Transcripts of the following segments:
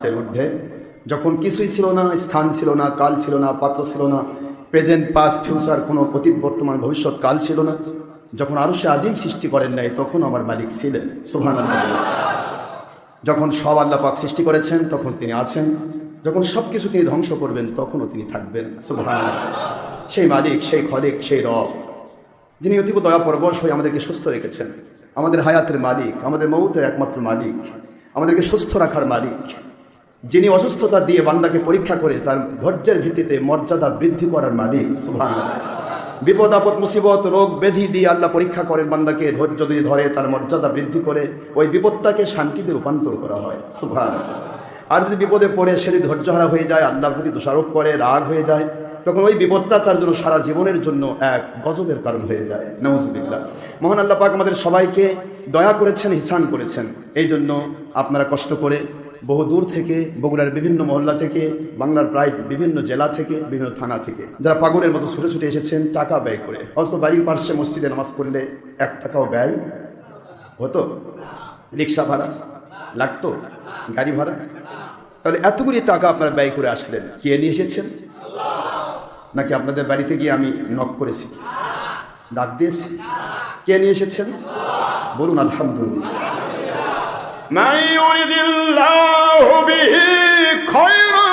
এর ঊর্ধ্বে যখন কিছুই ছিল না, স্থান ছিল না, কাল ছিল না, পাত্র ছিল না, প্রেজেন্ট পাস্ট ফিউচার, কোনো অতীত বর্তমান ভবিষ্যৎ কাল ছিল না, যখন আরশে আজিম সৃষ্টি করেন নাই তখন আমার মালিক ছিলেন। সুবহানাল্লাহ। যখন সব আল্লাহ পাক সৃষ্টি করেছেন তখন তিনি আছেন, যখন সব কিছু তিনি ধ্বংস করবেন তখনও তিনি থাকবেন। সুবহানাল্লাহ। সেই মালিক, সেই খলিক, সেই রব, যিনি অতীব দয়া পরবশ হয়ে আমাদেরকে সুস্থ রেখেছেন, আমাদের হায়াতের মালিক, আমাদের মউতের একমাত্র মালিক, আমাদেরকে সুস্থ রাখার মালিক, যিনি অসুস্থতা দিয়ে বান্দাকে পরীক্ষা করে তার ধৈর্যের ভিত্তিতে মর্যাদা বৃদ্ধি করার মালিক। সুবহানাল্লাহ। বিপদ আপদ মুসিবত রোগ ব্যাধি দিয়ে আল্লাহ পরীক্ষা করেন বান্দাকে, ধৈর্য যদি ধরে তার মর্যাদা বৃদ্ধি করে ওই বিপদটাকে শান্তিতে রূপান্তর করা হয়। সুবহানাল্লাহ। আর যদি বিপদে পড়ে সে যদি ধৈর্যহারা হয়ে যায়, আল্লাহর প্রতি দোষারোপ করে, রাগ হয়ে যায়, তখন ওই বিপদটা তার জন্য সারা জীবনের জন্য এক গজবের কারণ হয়ে যায়। নাউযুবিল্লাহ। মহান আল্লাহ পাক আমাদের সবাইকে দয়া করেছেন, ইহসান করেছেন। এই জন্য আপনারা কষ্ট করে বহু দূর থেকে, বগুড়ার বিভিন্ন মহল্লা থেকে, বাংলার প্রায় বিভিন্ন জেলা থেকে, বিভিন্ন থানা থেকে যারা পাগলের মতো ছুটে ছুটে এসেছেন টাকা ব্যয় করে। অথচ বাড়ির পার্শ্বে মসজিদে নামাজ পড়লে 1 টাকাও ব্যয় হতো? রিক্সা ভাড়া লাগতো, গাড়ি ভাড়া? তাহলে এতগুলি টাকা আপনারা ব্যয় করে আসলেন, কে নিয়ে এসেছেন? নাকি আপনাদের বাড়িতে গিয়ে আমি নক করেছি, ডাক দিয়েছি? কে নিয়ে এসেছেন? বলুন আলহামদুলিল্লাহ। من يرد الله به خيرا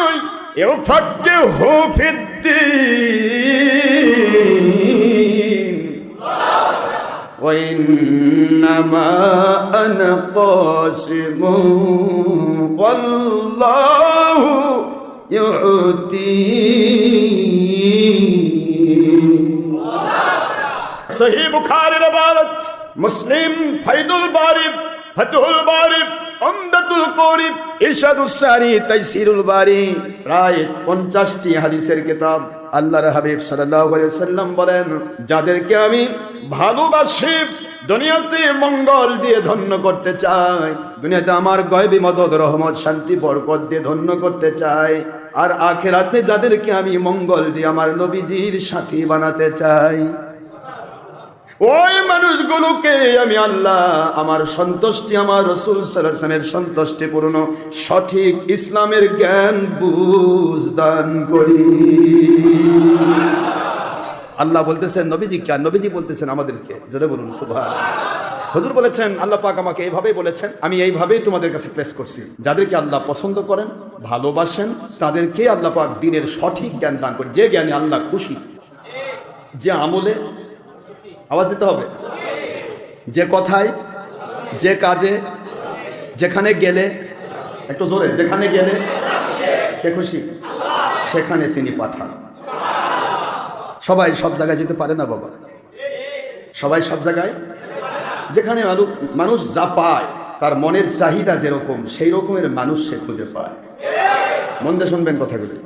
يفقهه في الدين وإنما أنا قاسم والله يؤتي صحيح बुखारी रवायत, मुस्लिम फैदुल बारी, फतहुल बारी, উমদাতুল করি, ইরশাদুস সারি, তাইসিরুল বারি, প্রায় 50টি হাদিসের কিতাব। আল্লাহর হাবিব সাল্লাল্লাহু আলাইহি ওয়াসাল্লাম বলেন, যাদেরকে আমি ভালোবাসি, দুনিয়াতে মঙ্গল দিয়ে ধন্য করতে চাই, দুনিয়াতে আমার গায়বী মদদ রহমত শান্তি বরকত দিয়ে ধন্য করতে চাই, আর আখিরাতে যাদেরকে আমি মঙ্গল দিয়ে আমার নবীজির সাথী বানাতে চাই, ওই মানুষগুলোকে আমি আল্লাহ আমার সন্তুষ্টি, আমার রাসূল সাল্লাল্লাহু আলাইহি ওয়াসাল্লামের সন্তুষ্টি পূর্ণ সঠিক ইসলামের জ্ঞান বুঝ দান করি। আল্লাহ বলতেছেন নবীজি কে? নবীজি বলতেছেন আমাদেরকে। জোরে বলুন সুবহানাল্লাহ। হুজুর বলেছেন, আল্লাহ পাক আমাকে এইভাবেই বলেছেন, আমি এইভাবেই তোমাদের কাছে প্লেস করছি। যাদেরকে আল্লাহ পছন্দ করেন, ভালোবাসেন, তাদেরকে আল্লাহ পাক দ্বীনের সঠিক জ্ঞান দান করেন। যে জ্ঞানে আল্লাহ খুশি, যে আমলে, আওয়াজ দিতে হবে, যে কথায়, যে কাজে, যেখানে গেলে, একটু জোরে, যেখানে গেলে কে খুশি সেখানে তিনি পাঠান। সবাই সব জায়গায় যেতে পারে না বাবা, সবাই সব জায়গায়। যেখানে মানুষ যা পায়, তার মনের চাহিদা যেরকম, সেই রকমের মানুষ সে খুঁজে পায়। মন দিয়ে শুনবেন কথাগুলি।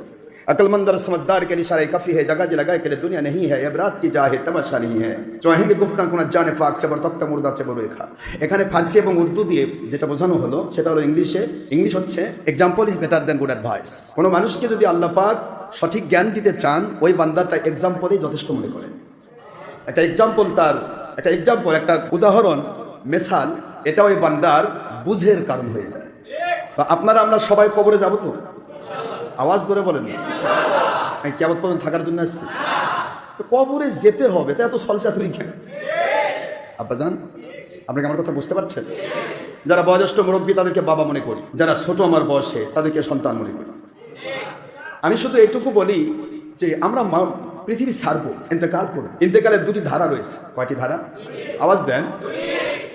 अकलमंद और समझदार के इशारे काफी है, जगह जगह के लिए दुनिया नहीं है, इबरात की जाहे तमाशा नहीं है, চাহিদা গুফতান কোন জানে ফাক চবর তক্তা মুর্দা চবর রেখা। এখানে ফার্সি এবং উর্দু দিয়ে যেটা বোঝানো হলো সেটা হলো ইংলিশ হচ্ছে example is better then good advice. কোনো মানুষকে যদি আল্লাহ পাক সঠিক জ্ঞান দিতে চান, ওই বান্দাটা এক্সাম্পলই যথেষ্ট মনে করেন। একটা এক্সাম্পল, একটা উদাহরণ, মেসাল, এটা ওই বান্দার বুঝের কারণ হয়ে যায়। তো আপনারা আমরা সবাই কবরে যাব তো? আওয়াজ করে বলেন, আমি কিয়ামত পর্যন্ত থাকার জন্য আসছি? তো কবরে যেতে হবে, তা এত সলচাতুরি কেন? আব্বাজান, আপনাকে আমার কথা বুঝতে পারছেন? যারা বয়োজ্যেষ্ঠ মুরব্বী তাদেরকে বাবা মনে করি, যারা ছোট আমার বয়সে তাদেরকে সন্তান মনে করি। আমি শুধু এটুকু বলি যে আমরা পৃথিবী ছাড়বো, ইন্তেকাল করব। ইন্তেকালের 2টি ধারা রয়েছে। কয়টি ধারা? আওয়াজ দেন।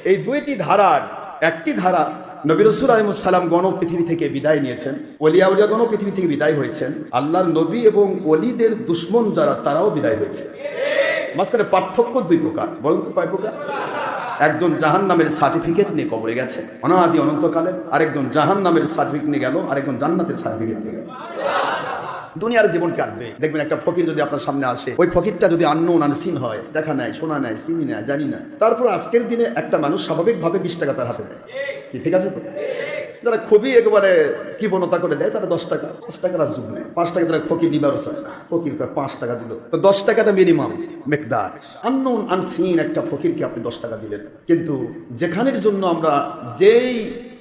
এই 2টি ধারার একটি ধারা নবী রাসূল আলাইহিস সালাম গণ পৃথিবী থেকে বিদায় নিয়েছেন, ওলিয়া গণ পৃথিবী থেকে বিদায় হয়েছেন, আল্লাহর নবী এবং ওলিদের দুশমন যারা তারাও বিদায় হয়েছে। মাঝখানে পার্থক্য 2 প্রকার। বলুন তো কয় প্রকার? একজন জাহান্নামের সার্টিফিকেট নিয়ে কবরে গেছে অনাদি অনন্তকালের, আরেকজন জাহান্নামের সার্টিফিকেট নিয়ে গেল, আরেকজন জান্নাতের সার্টিফিকেট নিয়ে গেল। দুনিয়ার জীবন কাটবে, দেখবেন একটা ফকির যদি আপনার সামনে আসে, ওই ফকিরটা যদি আননোন আনসিন হয়, দেখা নাই, শোনা নাই, চিনি না, জানি না, তারপর আজকের দিনে একটা মানুষ স্বাভাবিকভাবে 20 টাকা তার হাতে দেয়। কি ঠিক আছে তো? যারা খুবই একেবারে কৃপণতা করে দেয় তারা 10 টাকা, 5 টাকার আর যুগ নেই। 5 টাকা তারা ফকির দিবারও চায় না, ফকির 5 টাকা দিল, তো 10 টাকাটা মিনিমাম মেকদার। আননোন আনসিন একটা ফকিরকে আপনি 10 টাকা দিলেন, কিন্তু যেখানের জন্য আমরা যেই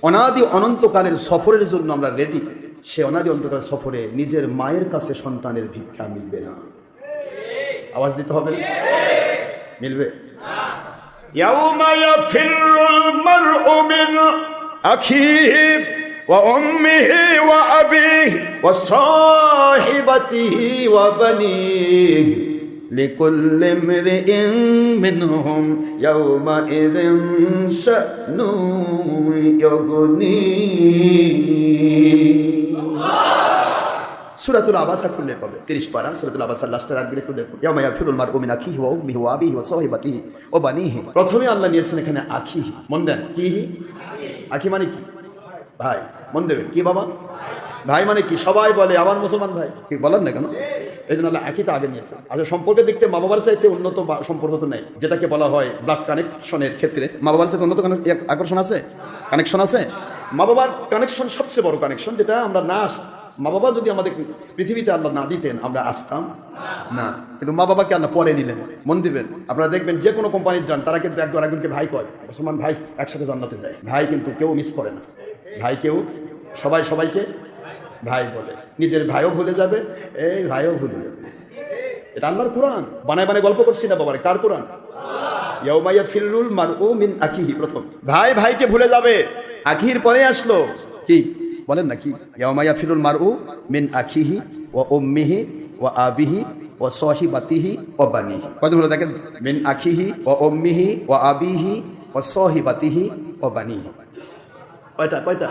অনাদি অনন্তকালের সফরের জন্য আমরা রেডি, সে অনাদি অনন্তকালের সফরে নিজের মায়ের কাছে সন্তানের ভিক্ষা মিলবে না। আওয়াজ দিতে হবে না? মিলবে? ইয়াউমা ইয়াফিরুল মারউ মিন আখিহি ওয়া উম্মিহি ওয়া আবিহি ওয়া সাহিবাতিহি ওয়া বানিহি লিকুল্লি ইমরিইন মিনহুম ইয়াউমাইযিন শা'নুন ইউগনিহি। সূরাতুল আবাসা খুললে পাবে, 30 পারা সূরাতুল আবাসার লাস্টের আয়াতগুলো খুলে দেখো। ইয়াউমা ইয়াফিরুল মারউ মিন আখিহি ওয়া উম্মিহি ওয়া আবিহি ওয়া সাহিবাতিহি ওয়া বানিহি। প্রথমে আল্লাহ নিয়েছেন এখানে আখিহি, মন দেন। কি আখি মানে কি? ভাই। মন দেবেন। কি বাবা? ভাই মানে কি? সবাই বলে আমার মুসলমান ভাই, কি বলেন না কেন? এই জন্য আল্লাহ আখিটা আগে নিয়েছেন। আসলে সম্পর্কে দেখতে মা বাবার চাইতে উন্নত সম্পর্ক তো নেই, যেটাকে বলা হয় ব্লাড কানেকশনের ক্ষেত্রে মা বাবার চাইতে উন্নত আকর্ষণ আছে, কানেকশন আছে। মা বাবার কানেকশন সবচেয়ে বড় কানেকশন, যেটা আমরা না, মা বাবা যদি আমাদের পৃথিবীতে আল্লাহ না দিতেন আমরা আসতাম না। কিন্তু মা বাবাকে আল্লাহ পরে নিলেন। মন দিবেন, আপনারা দেখবেন যে কোনো কোম্পানির যান, তারা কিন্তু একজন একজনকে ভাই কয়, মুসলমান ভাই একসাথে জান্নাতে যায়। ভাই কিন্তু কেউ মিস করে না, ভাই কেউ, সবাই সবাইকে ভাই বলে। নিজের ভাইও ভুলে যাবে, এই ভাইও ভুলে যাবে। এটা আল্লাহর কোরআন, বানায় বানায় গল্প করছি না বাবারে। কার কোরআন? ইয়াউমা ইয়াফিরুল মারউ মিন আখিহি। প্রথম ভাই ভাইকে ভুলে যাবে, আখির পরে আসলো কি বলেন না? কি? ইয়াউমা ইয়াফিরুল মারউ মিন আখিহি ওয়া উম্মিহি ওয়া আবিহি ওয়া সাহিবাতিহি ওয়া বানিহি। কয়জন হলো দেখেন? মিন আখিহি ওয়া উম্মিহি ওয়া আবিহি ওয়া সাহিবাতিহি ওয়া বানিহি। কয়টা? কয়টা?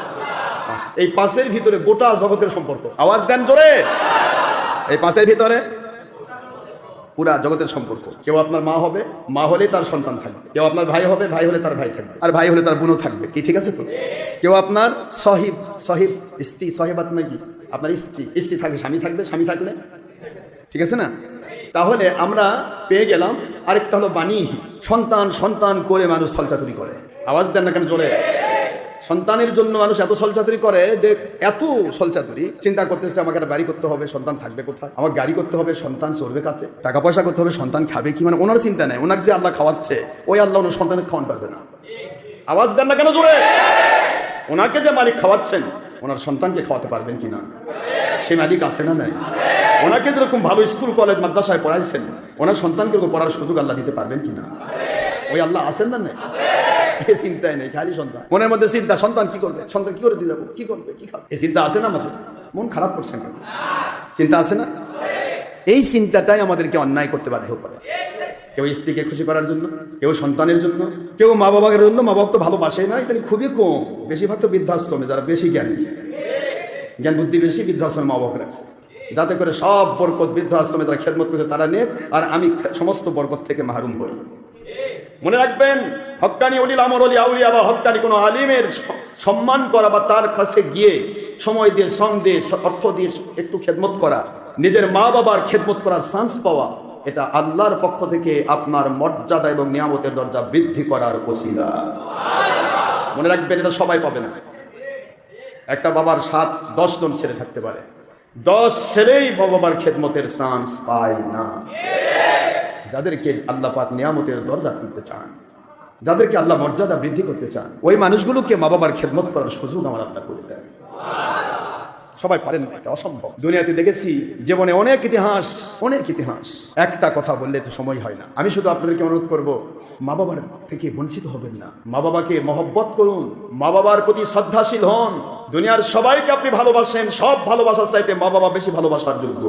এই পাঁচের ভিতরে গোটা জগতের সম্পর্ক। আওয়াজ দেন জোরে। এই পাঁচের ভিতরে পুরা জগতের সম্পর্ক। কেউ আপনার মা হবে, মা হলে তার সন্তান থাকবে। কেউ আপনার ভাই হবে, ভাই হলে তার ভাই থাকবে, আর ভাই হলে তার বোনও থাকবে। কি ঠিক আছে তো? কেউ আপনার সহিব, সহিব স্ত্রী, সহিবাত মানে কি? আপনার স্ত্রী, স্ত্রী থাকবে, স্বামী থাকবে, স্বামী থাকলে, ঠিক আছে না? তাহলে আমরা পেয়ে গেলাম আরেকটা হলো বানিহি। সন্তান সন্তান করে মানুষ ছলচাতুরি করে। আওয়াজ দেন না কেন জোরে? সন্তানের জন্য মানুষ এত ছলচাতুরি করে যে এত ছলচাতুরি, চিন্তা করতেছে আমাকে একটা বাড়ি করতে হবে, সন্তান থাকবে কোথায়? আমার গাড়ি করতে হবে, সন্তান চলবে কাতে? টাকা পয়সা করতে হবে, সন্তান খাবে কি? মানে ওনার চিন্তা নেই, ওনাকে যে আল্লাহ খাওয়াচ্ছে ওই আল্লাহ ওনার সন্তানের খাওয়ান পারবে না। আওয়াজ দেন না কেন জোরে? ওনাকে যে মালিক খাওয়াচ্ছেন ওনার সন্তানকে খাওয়াতে পারবেন কিনা? সে মালিক আছে না নাই? ওনাকে যেরকম ভালো স্কুল কলেজ মাদ্রাসায় পড়াইছেন ওনার সন্তানকে পড়ার সুযোগ আল্লাহ দিতে পারবেন কিনা? ওই আল্লাহ আছেন না নাই? এই চিন্তাই নেই, খালি সন্তান। মনের মধ্যে চিন্তা, সন্তান কি করবে, সন্তান কি করে দিয়ে যাবো, কি করবে, কি খাবে, এই চিন্তা আছে না আমাদের? মন খারাপ করছেন কেন? চিন্তা আছে না? এই চিন্তাটাই আমাদেরকে অন্যায় করতে বাধ্য করে। কেউ স্ত্রীকে খুশি করার জন্য, কেউ সন্তানের জন্য, কেউ মা বাবার জন্য। মা বাবা তো ভালোবাসে না, এটা খুবই কম। বেশিরভাগ তো বৃদ্ধাশ্রমে, যারা বেশি জ্ঞানী, জ্ঞান বুদ্ধি বেশি, বৃদ্ধাশ্রমে মা বাবা রাখছে, যাতে করে সব বরকত বৃদ্ধাশ্রমে যারা খেদমত করছে তারা নেক, আর আমি সমস্ত বরকত থেকে মাহরুম হই। মনে রাখবেন, হক্কানি উলিল আমর ওলি আউলিয়া বা হক্কানি কোনো আলিমের সম্মান করা বা তার কাছে গিয়ে সময় দিয়ে, শ্রম দিয়ে, অর্থ দিয়ে একটু খেদমত করা, নিজের মা বাবার খেদমত করার চান্স পাওয়া, এটা আল্লাহর পক্ষ থেকে আপনার মর্যাদা এবং নিয়ামতের দরজা বৃদ্ধি করার ওসিলা। মনে রাখবেন, এটা সবাই পাবে না। একটা বাবার 7-10 জন ছেলে থাকতে পারে, 10 ছেলেই বাবার খেদমতের চান্স পায় না। যাদেরকে আল্লাহ পাক নিয়ামতের দরজা খুলতে চান, যাদেরকে আল্লাহ মর্যাদা বৃদ্ধি করতে চান, ওই মানুষগুলোকে মা বাবার খেদমত করার সুযোগ আমার আপনার করে দেন। সবাই পারেন না, এটা অসম্ভব। দুনিয়াতে দেখেছি জীবনে অনেক ইতিহাস, অনেক ইতিহাস। একটা কথা বললে তো সময় হয় না। আমি শুধু আপনাদেরকে অনুরোধ করব, মা বাবার থেকে বঞ্চিত হবেন না। মা বাবাকে মহব্বত করুন, মা বাবার প্রতি শ্রদ্ধাশীল হন। দুনিয়ার সবাইকে আপনি ভালোবাসেন, সব ভালোবাসার চাইতে মা বাবা বেশি ভালোবাসার যোগ্য।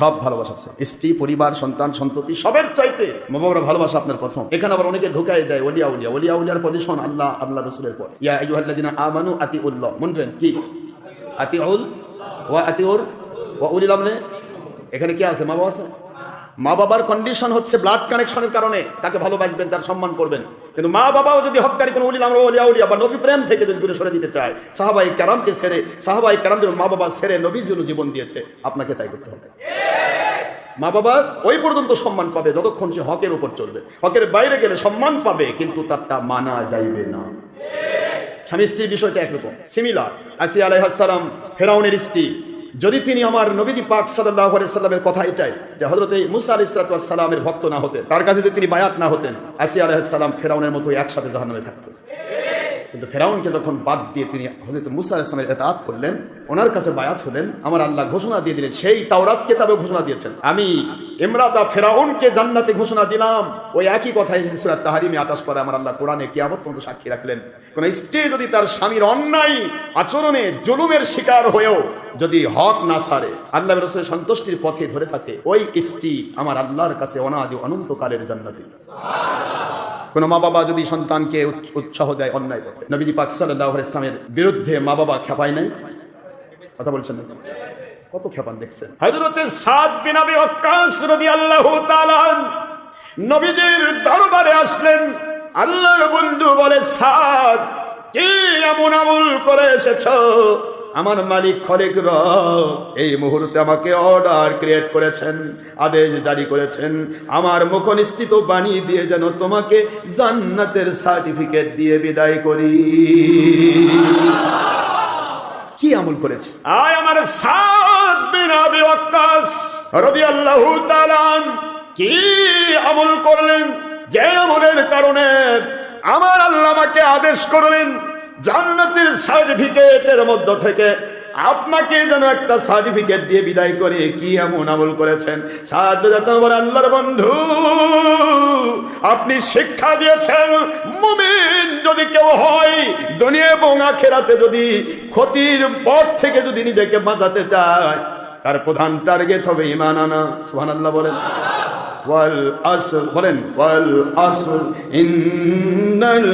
সব ভালোবাসা আছে, স্ত্রী, পরিবার, সন্তান, সন্ততি, সবের চাইতে মা বাবার ভালোবাসা আপনার প্রথম। এখানে আবার অনেকে ঢুকাই দেয় ওলিয়া উলিয়া। ওলিয়া উলিয়ার পজিশন আল্লাহ, আল্লাহ রসুলের পর। ইয়া আইয়ুহাল্লাযিনা আমানু আতিউল্লাহ। মনে রাখবেন কি? আতিউল ওয়া আতিউর ওয়া উলিল আমরি। এখানে কি আছে? মা বাবা আছে। মা বাবার কন্ডিশন হচ্ছে ব্লাড কানেকশনের কারণে তাকে ভালোবাসবেন, তার সম্মান করবেন। কিন্তু মা বাবাও যদি হক্কানি কোনো উলিল আমর ওলিয়া উলিয়া বা নবী প্রেম থেকে যদি দূরে সরে দিতে চায়, সাহাবায়ে কেরামকে ছেড়ে, সাহাবায়ে কেরামদের মা বাবা ছেড়ে নবীর জন্য জীবন দিয়েছে, আপনাকে তাই করতে হবে। মা বাবা ওই পর্যন্ত সম্মান পাবে যতক্ষণ সে হকের উপর চলবে। হকের বাইরে গেলে সম্মান পাবে, কিন্তু তারটা মানা যাইবে না। স্বামী স্ত্রীর বিষয়টা একরকম, সিমিলার। আসিয়া আলাইহিস সালাম ফেরাউনের স্ত্রী, যদি তিনি আমার নবীজি পাক সাল্লাল্লাহু আলাইহি সাল্লামের কথা এটাই যে হযরত মুসা আলাইহিস সালামের ভক্ত না হতেন, তার কাছে যদি তিনি বায়াত না হতেন, আসিয়া আলাইহিস সালাম ফেরাউনের মতো একসাথে জাহান্নামে থাকতেন। কিন্তু ফেরাউনকে যখন বাদ দিয়ে তিনি হযরত মুসা আলাইহিস সালামের ইতাআত করলেন, ওনার কাছে বায়াত হলেন, আমার আল্লাহ ঘোষণা দিয়ে দিলেন, সেই তাওরাত কিতাবে ঘোষণা দিয়েছেন, আমি ইমরাতা ফেরাউনকে জান্নাতে ঘোষণা দিলাম। ওই একই কথা এসেছে সূরা তাহরিমে 28 পরে আমার আল্লাহ কোরআনে কিয়ামত পর্যন্ত সাক্ষী রাখলেন। কোন স্ত্রী যদি তার স্বামীর অন্যায় আচরণে জুলুমের শিকার হয়েও যদি হক না ছাড়ে, আল্লাহর রাসূলের সন্তুষ্টির পথে ধরে থাকে, ওই স্ত্রী আমার আল্লাহর কাছে অনাদি অনন্তকালের জান্নাতি। কোন মা বাবা যদি সন্তানকে উৎসাহ দেয় অন্যায় পথে, নবীজি পাক সাল্লাল্লাহু আলাইহি ওয়াসাল্লামের বিরুদ্ধে মা বাবা খেপায় নাই? কথা বলছেন না? কত খেপান দেখছেন। হযরতে সাদ বিন আবি ওয়াক্কাস রাদিয়াল্লাহু তাআলা নবীজির দরবারে আসলেন। আল্লাহর বন্ধু বলে, সাদ কি এমন আমল করে এসেছো? আমার মালিক খলিক রব এই মুহূর্তে আমাকে অর্ডার ক্রিয়েট করেছেন, আদেশ জারি করেছেন, আমার মুখ নিশ্চিত বাণী দিয়ে যেন তোমাকে জান্নাতের সার্টিফিকেট দিয়ে বিদায় করি। কি আমল করেছে? আয় আমার সাদ বিন আবি ওয়াক্কাস রাদিয়াল্লাহু তাআলা কি আমল করলেন, যে আমলের কারণে আমার আল্লাহ আমাকে আদেশ করলেন জান্নাতের সার্টিফিকেটের মধ্য থেকে আপনাকে যেন একটা সার্টিফিকেট দিয়ে বিদায় করে। কি এমন আমল করেছেন? সাদ বলে, আল্লাহর বন্ধু আপনি শিক্ষা দিয়েছেন, মুমিন যদি কেউ হয় দুনিয়া এবং আখিরাতে যদি ক্ষতির পথ থেকে যদি নিজেকে বাঁচাতে চায়, তার প্রধান টার্গেট হবে ঈমান আনা। সুবহানাল্লাহ বলেন। ওয়াল আসর বলেন, ওয়াল আসর ইন্নাল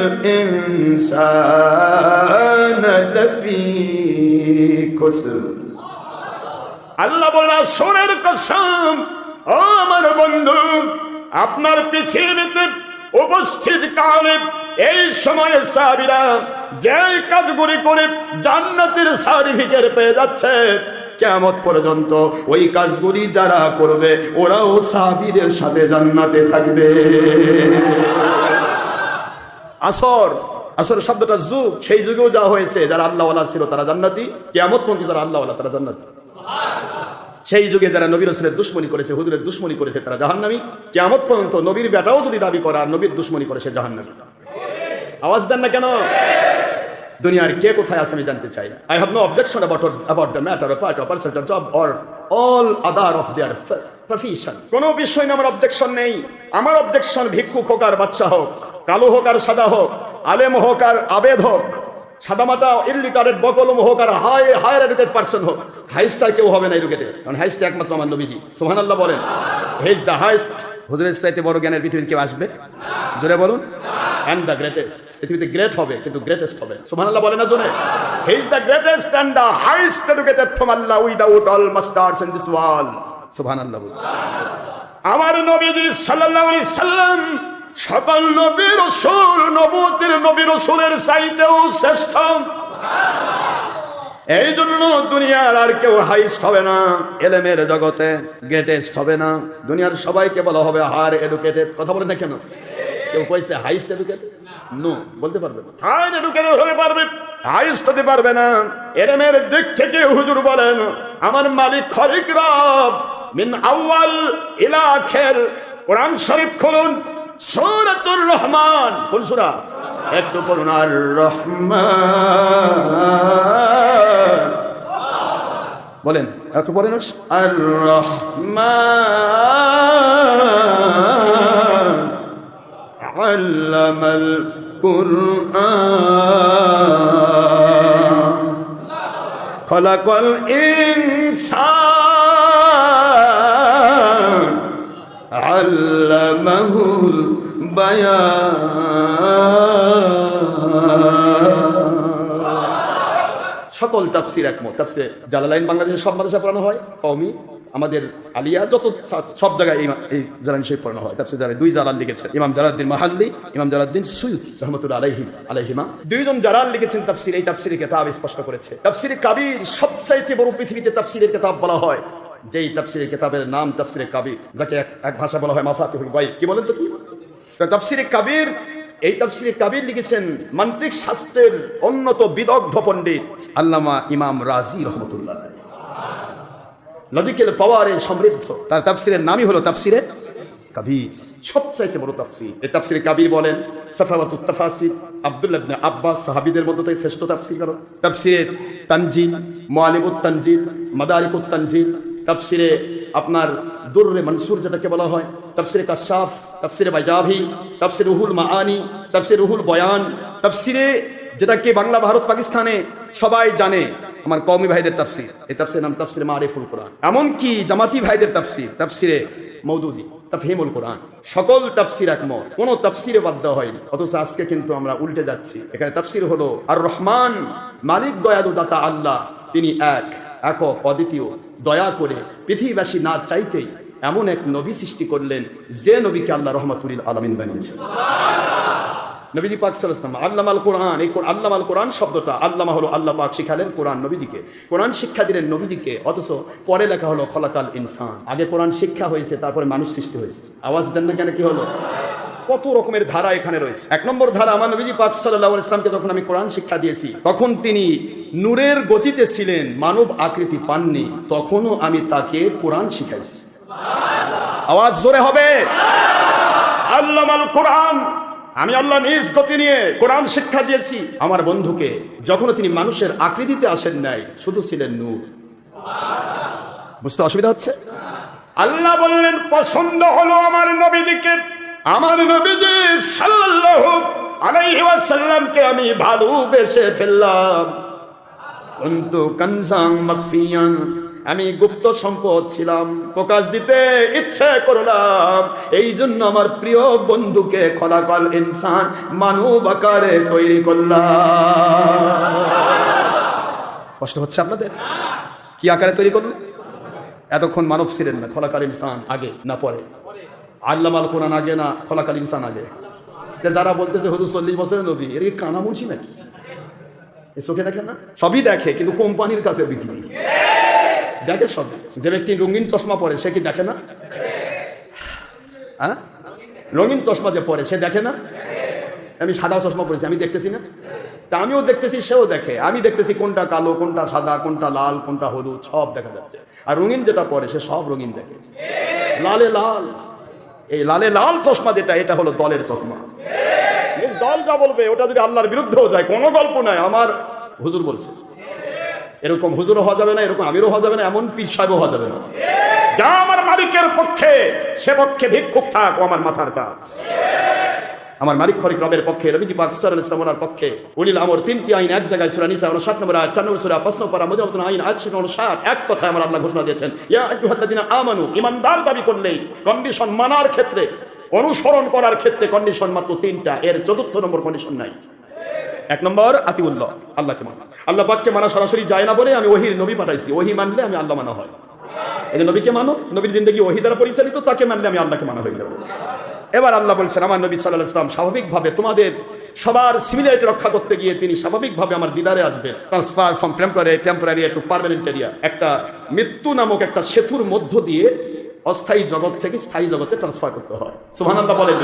ইনসানা লাফি খুসর। আল্লাহ বলেন, আসরের কসম, ও আমার বন্ধু, আপনার পৃথিবীতে উপস্থিত কালে এই সময়ে সাহাবীরা যে কাজগুলি করে জান্নাতের সার্টিফিকেট পেয়ে যাচ্ছে, কিয়ামত পর্যন্ত ওই কাজগুলি যারা করবে ওরাও সাহাবীদের সাথে জান্নাতে থাকবে। আসর, আসর শব্দটা যুগ, সেই যুগেও যা হয়েছে, যারা আল্লাহওয়ালা ছিল তারা জান্নাতি, কিয়ামত পর্যন্ত যারা আল্লাহওয়ালা তারা জান্নাতি। সেই যুগে যারা নবী রাসূলের দুশমনি করেছে, হুজুরের দুশমনি করেছে, তারা জাহান্নামী। কিয়ামত পর্যন্ত নবীর বেটাও যদি দাবি করে আর নবীর দুশমনি করে সে জাহান্নামী। আওয়াজ দেন না কেন? দুনিয়ার কে কোথায় আছে আমি জানতে চাই না। I have no objection about the matter of part of person job or all other of their profession. কোনো বিষয় নিয়ে আমার অবজেকশন নেই। আমার অবজেকশন ভিক্ষুক হোক আর বাচ্চা হোক, কালো হোক আর সাদা হোক, আলেম হোক আর আবেদ হোক, সাদামাটা ইলিটারেট বকলম হোক আর হায়ার এডুকেটেড পারসন হোক, হাইস্টটা কেউ হবে না এই রুগেতে, কারণ হাইস্টটা একমাত্র আমার নবীজি। সুবহানাল্লাহ বলেন। He is the highest. হুজুরের চাইতে বড় জ্ঞানের পৃথিবীতে কেউ আসবে? জোরে বলুন। and the greatest. পৃথিবীতে গ্রেট হবে কিন্তু গ্রেটেস্ট হবে। সুবহানাল্লাহ বলেন না জোরে? হি is the greatest and the highest educated from Allah without all masters in this world. সুবহানাল্লাহ বলুন। আমার নবীজি সাল্লাল্লাহু আলাইহি সাল্লাম সকল নবী রাসূল, নবুয়তের নবী রাসূলের চাইতেও শ্রেষ্ঠ। এই জন্য দুনিয়ার আর কেউ হাইস্ট হবে না, এলেমের জগতে গ্রেটেস্ট হবে না। দুনিয়ার সবাইকে বলা হবে হায়ার এডুকেটেড। কথা বলেন না কেন? কেউ কইছে হাইস্ট এডুকেটেড? নো, বলতে পারবে না। হায়ার এডুকেটেড হতে পারবে, হাইস্ট হতে পারবে না। এলেমের দিক থেকে হুজুর বলেন, আমার মালিক খলিক রব মিন আউয়াল ইলা আখির। কোরআন শরীফ খুলুন, সূরাতুর রহমান। কোন সূরা? একটু পড়ুন, আর রহমান বলেন, একটু পড়েন, আর রহমান আল্লামাল কুরআন খলাকাল ইনসান আল্লামাহুল সকল তাফসির একমত। তাফসিরে জালালাইন বাংলাদেশের সব মাদ্রাসা পড়ানো হয়, কওমি, আমাদের আলিয়া, যত সব জায়গায় এই জালালাইন শরীফ পড়ানো হয়। তাফসির যারা দুই জালাল লিখেছেন, ইমাম জালালউদ্দিন মাহাল্লি, ইমাম জালালউদ্দিন সুয়ুতি রাহমাতুল্লাহ আলাইহিমা, দুইজন জালাল লিখেছেন তাফসির। এই তাফসিরের কিতাব স্পষ্ট করেছে, তাফসিরে কাবীর সবচাইতে বড় পৃথিবীতে তাফসিরের কিতাব বলা হয়। যেই তাফসিরের কিতাবের নাম তাফসিরে কাবীর, যাকে এক ভাষা বলা হয় মাফাতিহুল গায়ব। কি বলেন তো কি? তাফসিরে কাবীর, এই তাফসিরে কাবীর লিখেছেন মান্তিক শাস্ত্রের উন্নত বিদগ্ধ পণ্ডিত আল্লামা ইমাম রাজি রহমাতুল্লাহ। লজিক্যাল পাওয়ারে সমৃদ্ধ। তার তাফসিরের নামই হলো তাফসিরে কাবীর, সবচাইতে বড় তাফসীর। এই তাফসীরে কাবীর বলেন সাফাওয়াতুত তাফাসির, আব্দুল্লাহ ইবনে আব্বাস সাহাবীদের মধ্যে থেকে শ্রেষ্ঠ তাফসীর কারণ। তাফসীরে তানজিল, মুআলিমুত তানজিল, মাদারিকুত তানজিল, তাফসীরে আপনার দুররে মনসুর যেটাকে বলা হয়, তাফসীরে কাশাফ, তাফসীরে বাইজাভি, তাফসীর রুহুল মাআনি, তাফসীর রুহুল বয়ান, তাফসীরে যেটাকে বাংলা ভারত পাকিস্তানে সবাই জানে আমার কওমি ভাইদের তাফসীর, এই তাফসীরের নাম তাফসীরে মারিফুল কোরআন। এমনকি জামাতি ভাইদের তাফসীর, তাফসীরে মওদুদি, তাফহিমুল কোরআন, সকল তাফসীর একমত, কোনো তাফসীরে বাদ দেওয়া হয়নি। অথচ আজকে কিন্তু আমরা উল্টে যাচ্ছি। এখানে তাফসীর হলো আর রহমান, মালিক দয়ালু দাতা আল্লাহ, তিনি একক অদ্বিতীয়, দয়া করে পৃথিবীবাসী না চাইতেই এমন এক নবী সৃষ্টি করলেন যে নবীকে আল্লাহ রহমাতুল আলামিন বানিয়েছেন। নবীজি পাক সাল্লাল্লাহু আলাইহি ওয়াসাল্লাম আল্লামাল কোরআন, এই আল্লামাল কোরআন শব্দটা আল্লামা হলো আল্লাহ পাক শিখালেন কোরআন নবীজিকে, কোরআন শিক্ষা দিলেন নবীজিকে। অথচ পরে লেখা হলো খলাকাল ইনসান, আগে কোরআন শিক্ষা হয়েছে তারপরে মানুষ সৃষ্টি হয়েছে। আওয়াজ দেন না কেন? কি হলো? কত রকমের ধারা এখানে রয়েছে। এক নম্বর ধারা, আমার নবীজি পাক সাল্লাল্লাহু আলাইহি ওয়াসাল্লামকে যখন আমি কোরআন শিক্ষা দিয়েছি তখন তিনি নূরের গতিতে ছিলেন, মানব আকৃতি পাননি, তখনও আমি তাকে কোরআন শিখাইছি। আওয়াজ জোরে হবে। আল্লামাল কোরআন, আমি আল্লাহ নিজ গতি নিয়ে কোরআন শিক্ষা দিয়েছি আমার বন্ধুকে, যখন তিনি মানুষের আকৃতিতে আসেন নাই, শুধু ছিলেন নূর। বুঝতে অসুবিধা হচ্ছে? আল্লাহ বললেন পছন্দ হলো আমার নবীজিকে, আমার নবীজি সাল্লাল্লাহু আলাইহি ওয়াসাল্লামকে আমি ভালোবেসে ফেললাম। কুনতু কানজাম মাখফিয়ান, আমি গুপ্ত সম্পদ ছিলাম, প্রকাশ দিতে ইচ্ছে করলাম, এই জন্য আমার প্রিয় বন্ধুকে খলাকাল ইনসান, মানব আকারে তৈরি করলাম। কষ্ট হচ্ছে আপনাদের? কি আকারে তৈরি করলেন? এতক্ষণ মানব ছিলেন না, খলাকাল ইনসান আগে না পরে? আল্লামাল কোরআন আগে না খলাকাল ইনসান আগে? যারা বলতেছে হুজুর 40 বছরের নবী, এর কি কানামুচি নাকি? এ চোখে দেখেন না? সবই দেখে, কিন্তু কোম্পানির কাছে বিক্রি দেখে সব। যে ব্যক্তি রঙিন চশমা পরে সে কি দেখে না? হ্যাঁ, রঙিন চশমা যে পরে সে দেখে না? আমি সাদা চশমা পরেছি, আমি দেখতেছি না? তা আমিও দেখতেছি, সেও দেখে। আমি দেখতেছি কোনটা কালো, কোনটা সাদা, কোনটা লাল, কোনটা হলুদ, সব দেখা যাচ্ছে। আর রঙিন যেটা পরে সে সব রঙিন দেখে। লালে লাল, এই লালে লাল চশমা যেটা, এটা হলো দলের চশমা। দল যা বলবে ওটা যদি আল্লাহর বিরুদ্ধেও যায়, কোনো গল্প নাই, আমার হুজুর বলছে। এরকম হুজুরও হওয়া যাবে না, এরকম আমিরও হওয়া যাবে না, এমন পীর সাহেবও হওয়া যাবে না। যা আমার মালিকের পক্ষে, সে পক্ষে ভিক্ষুক থাক, ও আমার মাথার কাজ। আমার মালিক খলিক রবের পক্ষে, নবীজি পাক সাল্লাল্লাহু আলাইহি ওয়াসাল্লামের পক্ষে উলিল আমর, তিনটি আইন এক জায়গায়, সূরা নিসা 7 নম্বর আয়াত, 4 নম্বর সূরা 5 নম্বর পারা, মুজাওয়াতুন আইন আয়াত 60, এক কথায় আমার আল্লাহ ঘোষণা দিয়েছেন, ইয়া আইয়ুহাল্লাযিনা আমানু, ঈমানদার দাবি করলেই কন্ডিশন মানার ক্ষেত্রে, অনুসরণ করার ক্ষেত্রে কন্ডিশন মাত্র 3টা, এর চতুর্থ নম্বর কন্ডিশন নাই। এক নম্বর আতিউল্লাহ, আল্লাহকে মানা। আল্লাহ পাককে মানা সরাসরি যায় না বলে আমি ওহীর নবী পাঠাইছি, ওহী মানলে আমি আল্লাহ মানা হয়। এই যে নবীকে মানো, নবীর জিন্দেগি ওহী দ্বারা পরিচালিত, তাকে মানলে আমি আল্লাহকে মানা হয়ে যাবে। এবার আল্লাহ বলছেন আমার নবী সাল্লাল্লাহু আলাইহি ওয়াসাল্লাম স্বাভাবিকভাবে তোমাদের সবার সিমিলারিটি রক্ষা করতে গিয়ে তিনি স্বাভাবিকভাবে আমার দিদারে আসবেন। Transfer from temporary to permanent area, একটা মৃত্যু নামক একটা সেতুর মধ্য দিয়ে অস্থায়ী জগৎ থেকে স্থায়ী জগতে ট্রান্সফার করতে হয়। সুবহানাল্লাহ বলেন।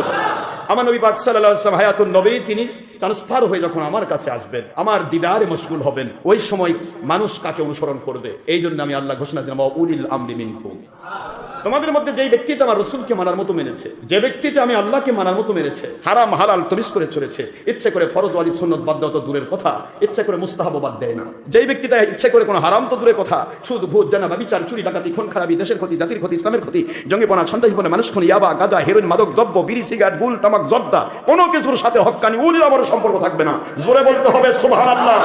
আমার নবী পাক সাল্লাল্লাহু আলাইহি ওয়াসাল্লাম হায়াতুন নবী, তিনি ট্রান্সফার হয়ে যখন আমার কাছে আসবেন, আমার দিদারে মশগুল হবেন, ওই সময় মানুষ কাকে অনুসরণ করবে? এই জন্য আমি আল্লাহ ঘোষণা দিলাম উলিল আমরি মিনকুম। তোমাদের মধ্যে যেই ব্যক্তিটা আমার রাসূলকে মানার মতো মেনেছে, যে ব্যক্তিটা আমি আল্লাহকে মানার মতো মেনেছে, হারাম হালাল তমিজ করে চলেছে, ইচ্ছে করে ফরজ ওয়াজিব সুন্নাত বাদ দেওয়া তো দূরের কথা, ইচ্ছে করে মুস্তাহাব বাদ দেয় না, যেই ব্যক্তিটা ইচ্ছে করে কোনো হারাম তো দূরের কথা, সুদ ঘুষ জানা ব্যভিচার চুরি ডাকাতি খুন খারাপি, দেশের ক্ষতি, জাতির ক্ষতি, ইসলামের ক্ষতি, জঙ্গিপনা, সন্ত্রাসীপনা, মানুষ খুন, ইয়াবা, গাঁজা, হেরোইন, মাদক দ্রব্য, বিড়ি, সিগারেট, গুল, তামাক, জর্দা, কোনো কিছুর সাথে হক্কানি উলিল আমরের সম্পর্ক থাকবে না। জোরে বলতে হবে সুবহানাল্লাহ।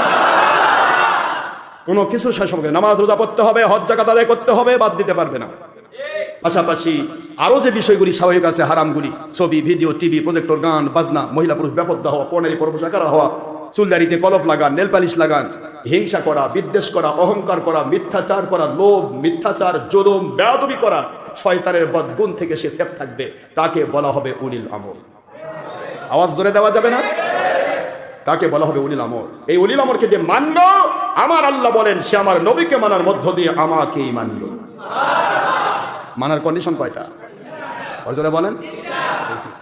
কোনো কিছুর সাথে সম্পর্ক, নামাজ রোজা পড়তে হবে, হজ যাকাত আদায় করতে হবে, বাদ দিতে পারবে না। পাশাপাশি আরো যে বিষয়গুলি স্বাভাবিক আছে, হারামগুলি, ছবি, ভিডিও, টিভি, প্রজেক্টর, গান, বাজনা, মহিলা পুরুষ বেপর্দা হওয়া, পনেরি পরপোষা করা হওয়া, চুলদারিতে কলপ লাগান, নেল পালিশ লাগান, হিংসা করা, বিদ্বেষ করা, অহংকার করা, মিথ্যাচার করা, লোভ, মিথ্যাচার, জুলুম, বেয়াদবি করা, শয়তানের বদগুণ থেকে সে সেফ থাকবে, তাকে বলা হবে উলিল আমর। আওয়াজ জোরে দেওয়া যাবে না? তাকে বলা হবে উলিল আমর। এই উলিল আমরকে যে মানল, আমার আল্লাহ বলেন সে আমার নবীকে মানার মধ্য দিয়ে আমাকেই মানল। মানার কন্ডিশন কয়টা? জোরে বলেন।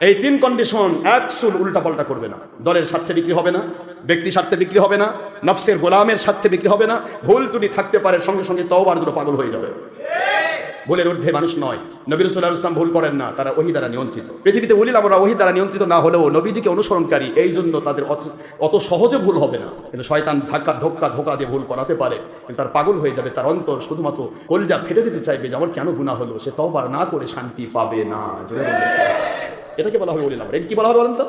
এই 3 কন্ডিশন, এক চুল উল্টা পাল্টা করবে না। দলের স্বার্থে বিক্রি হবে না, ব্যক্তি স্বার্থে বিক্রি হবে না, নফসের গোলামের স্বার্থে বিক্রি হবে না। ভুল ত্রুটি থাকতে পারে, সঙ্গে সঙ্গে তওবার জন্য পাগল হয়ে যাবে। ভুলের ঊর্ধ্বে মানুষ নয়। নবী রাসূলুল্লাহ সাল্লাল্লাহু আলাইহি ওয়াসাল্লাম ভুল করেন না, তারা ওহী দ্বারা নিয়ন্ত্রিত। পৃথিবীতে উলিল আমর ওহী দ্বারা নিয়ন্ত্রিত না হলেও নবীজিকে অনুসরণকারী, এই জন্য তাদের অত সহজে ভুল হবে না। কিন্তু শয়তান ধোঁকা দিয়ে ভুল করাতে পারে, কিন্তু তার পাগল হয়ে যাবে, তার অন্তর শুধুমাত্র কলজা ফেটে দিতে চাইবে যে আমার কেন গুনাহ হলো, সে তওবা না করে শান্তি পাবে না। জোরে বলুন, এটাকে বলা হবে উলিল আমর। এটা কি বলা হবে বলেন তো?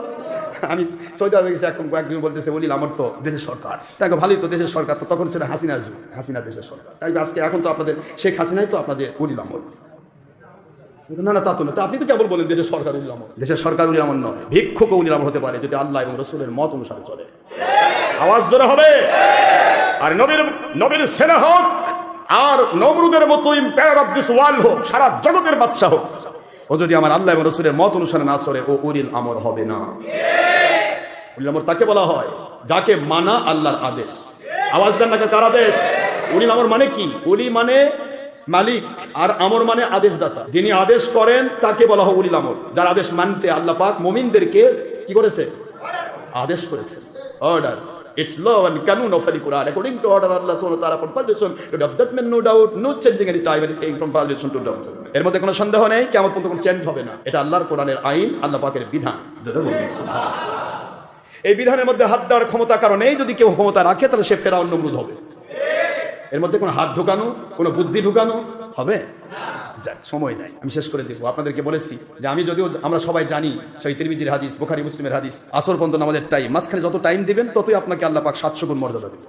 আমি সৌদি আরবে গেছি, একজন বলতেছে উলিল আমর তো দেশের সরকার। তাকে ভালোই তো দেশের সরকার, তো তখন সেটা হাসিনা দেশের সরকার। আজকে এখন তো আপনাদের শেখ হাসিনাই তো আপনাদের উলিল আমর। না না, তা তো না, তা আপনি তো কেবল বলেন দেশের সরকার উলিল আমর। দেশের সরকার উলিল আমর নয়, ভিক্ষুক উলিল আমর হতে পারে যদি আল্লাহ এবং রাসূলের মত অনুসারে চলে। আওয়াজ জোরে হবে। আর নবীর সেনা হোক, আর নমরুদের মতো এম্পায়ার অফ দিস ওয়ার্ল্ড হোক, সারা জগতের বাদশা হোক, ও যদি আমার আল্লাহ এবং রাসূলের মত অনুসারে না চলে, ও উলিল আমর হবে না। উলিল আমর তাকে বলা হয় যাকে মানা আল্লাহর আদেশ। আওয়াজ দেন না, কার আদেশ? উলিল আমর মানে কি? উলি মানে মালিক, আর আমর মানে আদেশদাতা। যিনি আদেশ করেন তাকে বলা হয় উলিল আমর। যার আদেশ মানতে আল্লাহ পাক মুমিনদেরকে কি করেছে? আদেশ করেছে। Order, it's law and canon of the Quran. According to order Allah subhanahu wa ta'ala from position to that means no doubt, no changing any time anything from position to doubt. এর মধ্যে কোনো সন্দেহ নেই, কিয়ামত পর্যন্ত কোনো change হবে না। এটা আল্লাহর কোরআনের আইন, আল্লাহ পাকের বিধান। জোরে বলুন সুবহানাল্লাহ। এই বিধানের মধ্যে হাত দেওয়ার ক্ষমতা কারণ এই, যদি কেউ ক্ষমতা রাখে তাহলে সে ফেরাউন নমরুদ হবে। এর মধ্যে কোনো হাত ঢুকানো, কোনো বুদ্ধি ঢুকানো হবে? যাক, সময় নাই, আমি শেষ করে দেবো। আপনাদেরকে বলেছি যে আমরা সবাই জানি সেই তিরমিজির হাদিস, বুখারী মুসলিমের হাদিস, আসর পর্যন্ত নামাজের টাইম, মাঝখানে যত টাইম দিবেন ততই আপনাকে আল্লাহ পাক 700 গুণ মর্যাদা দেবে,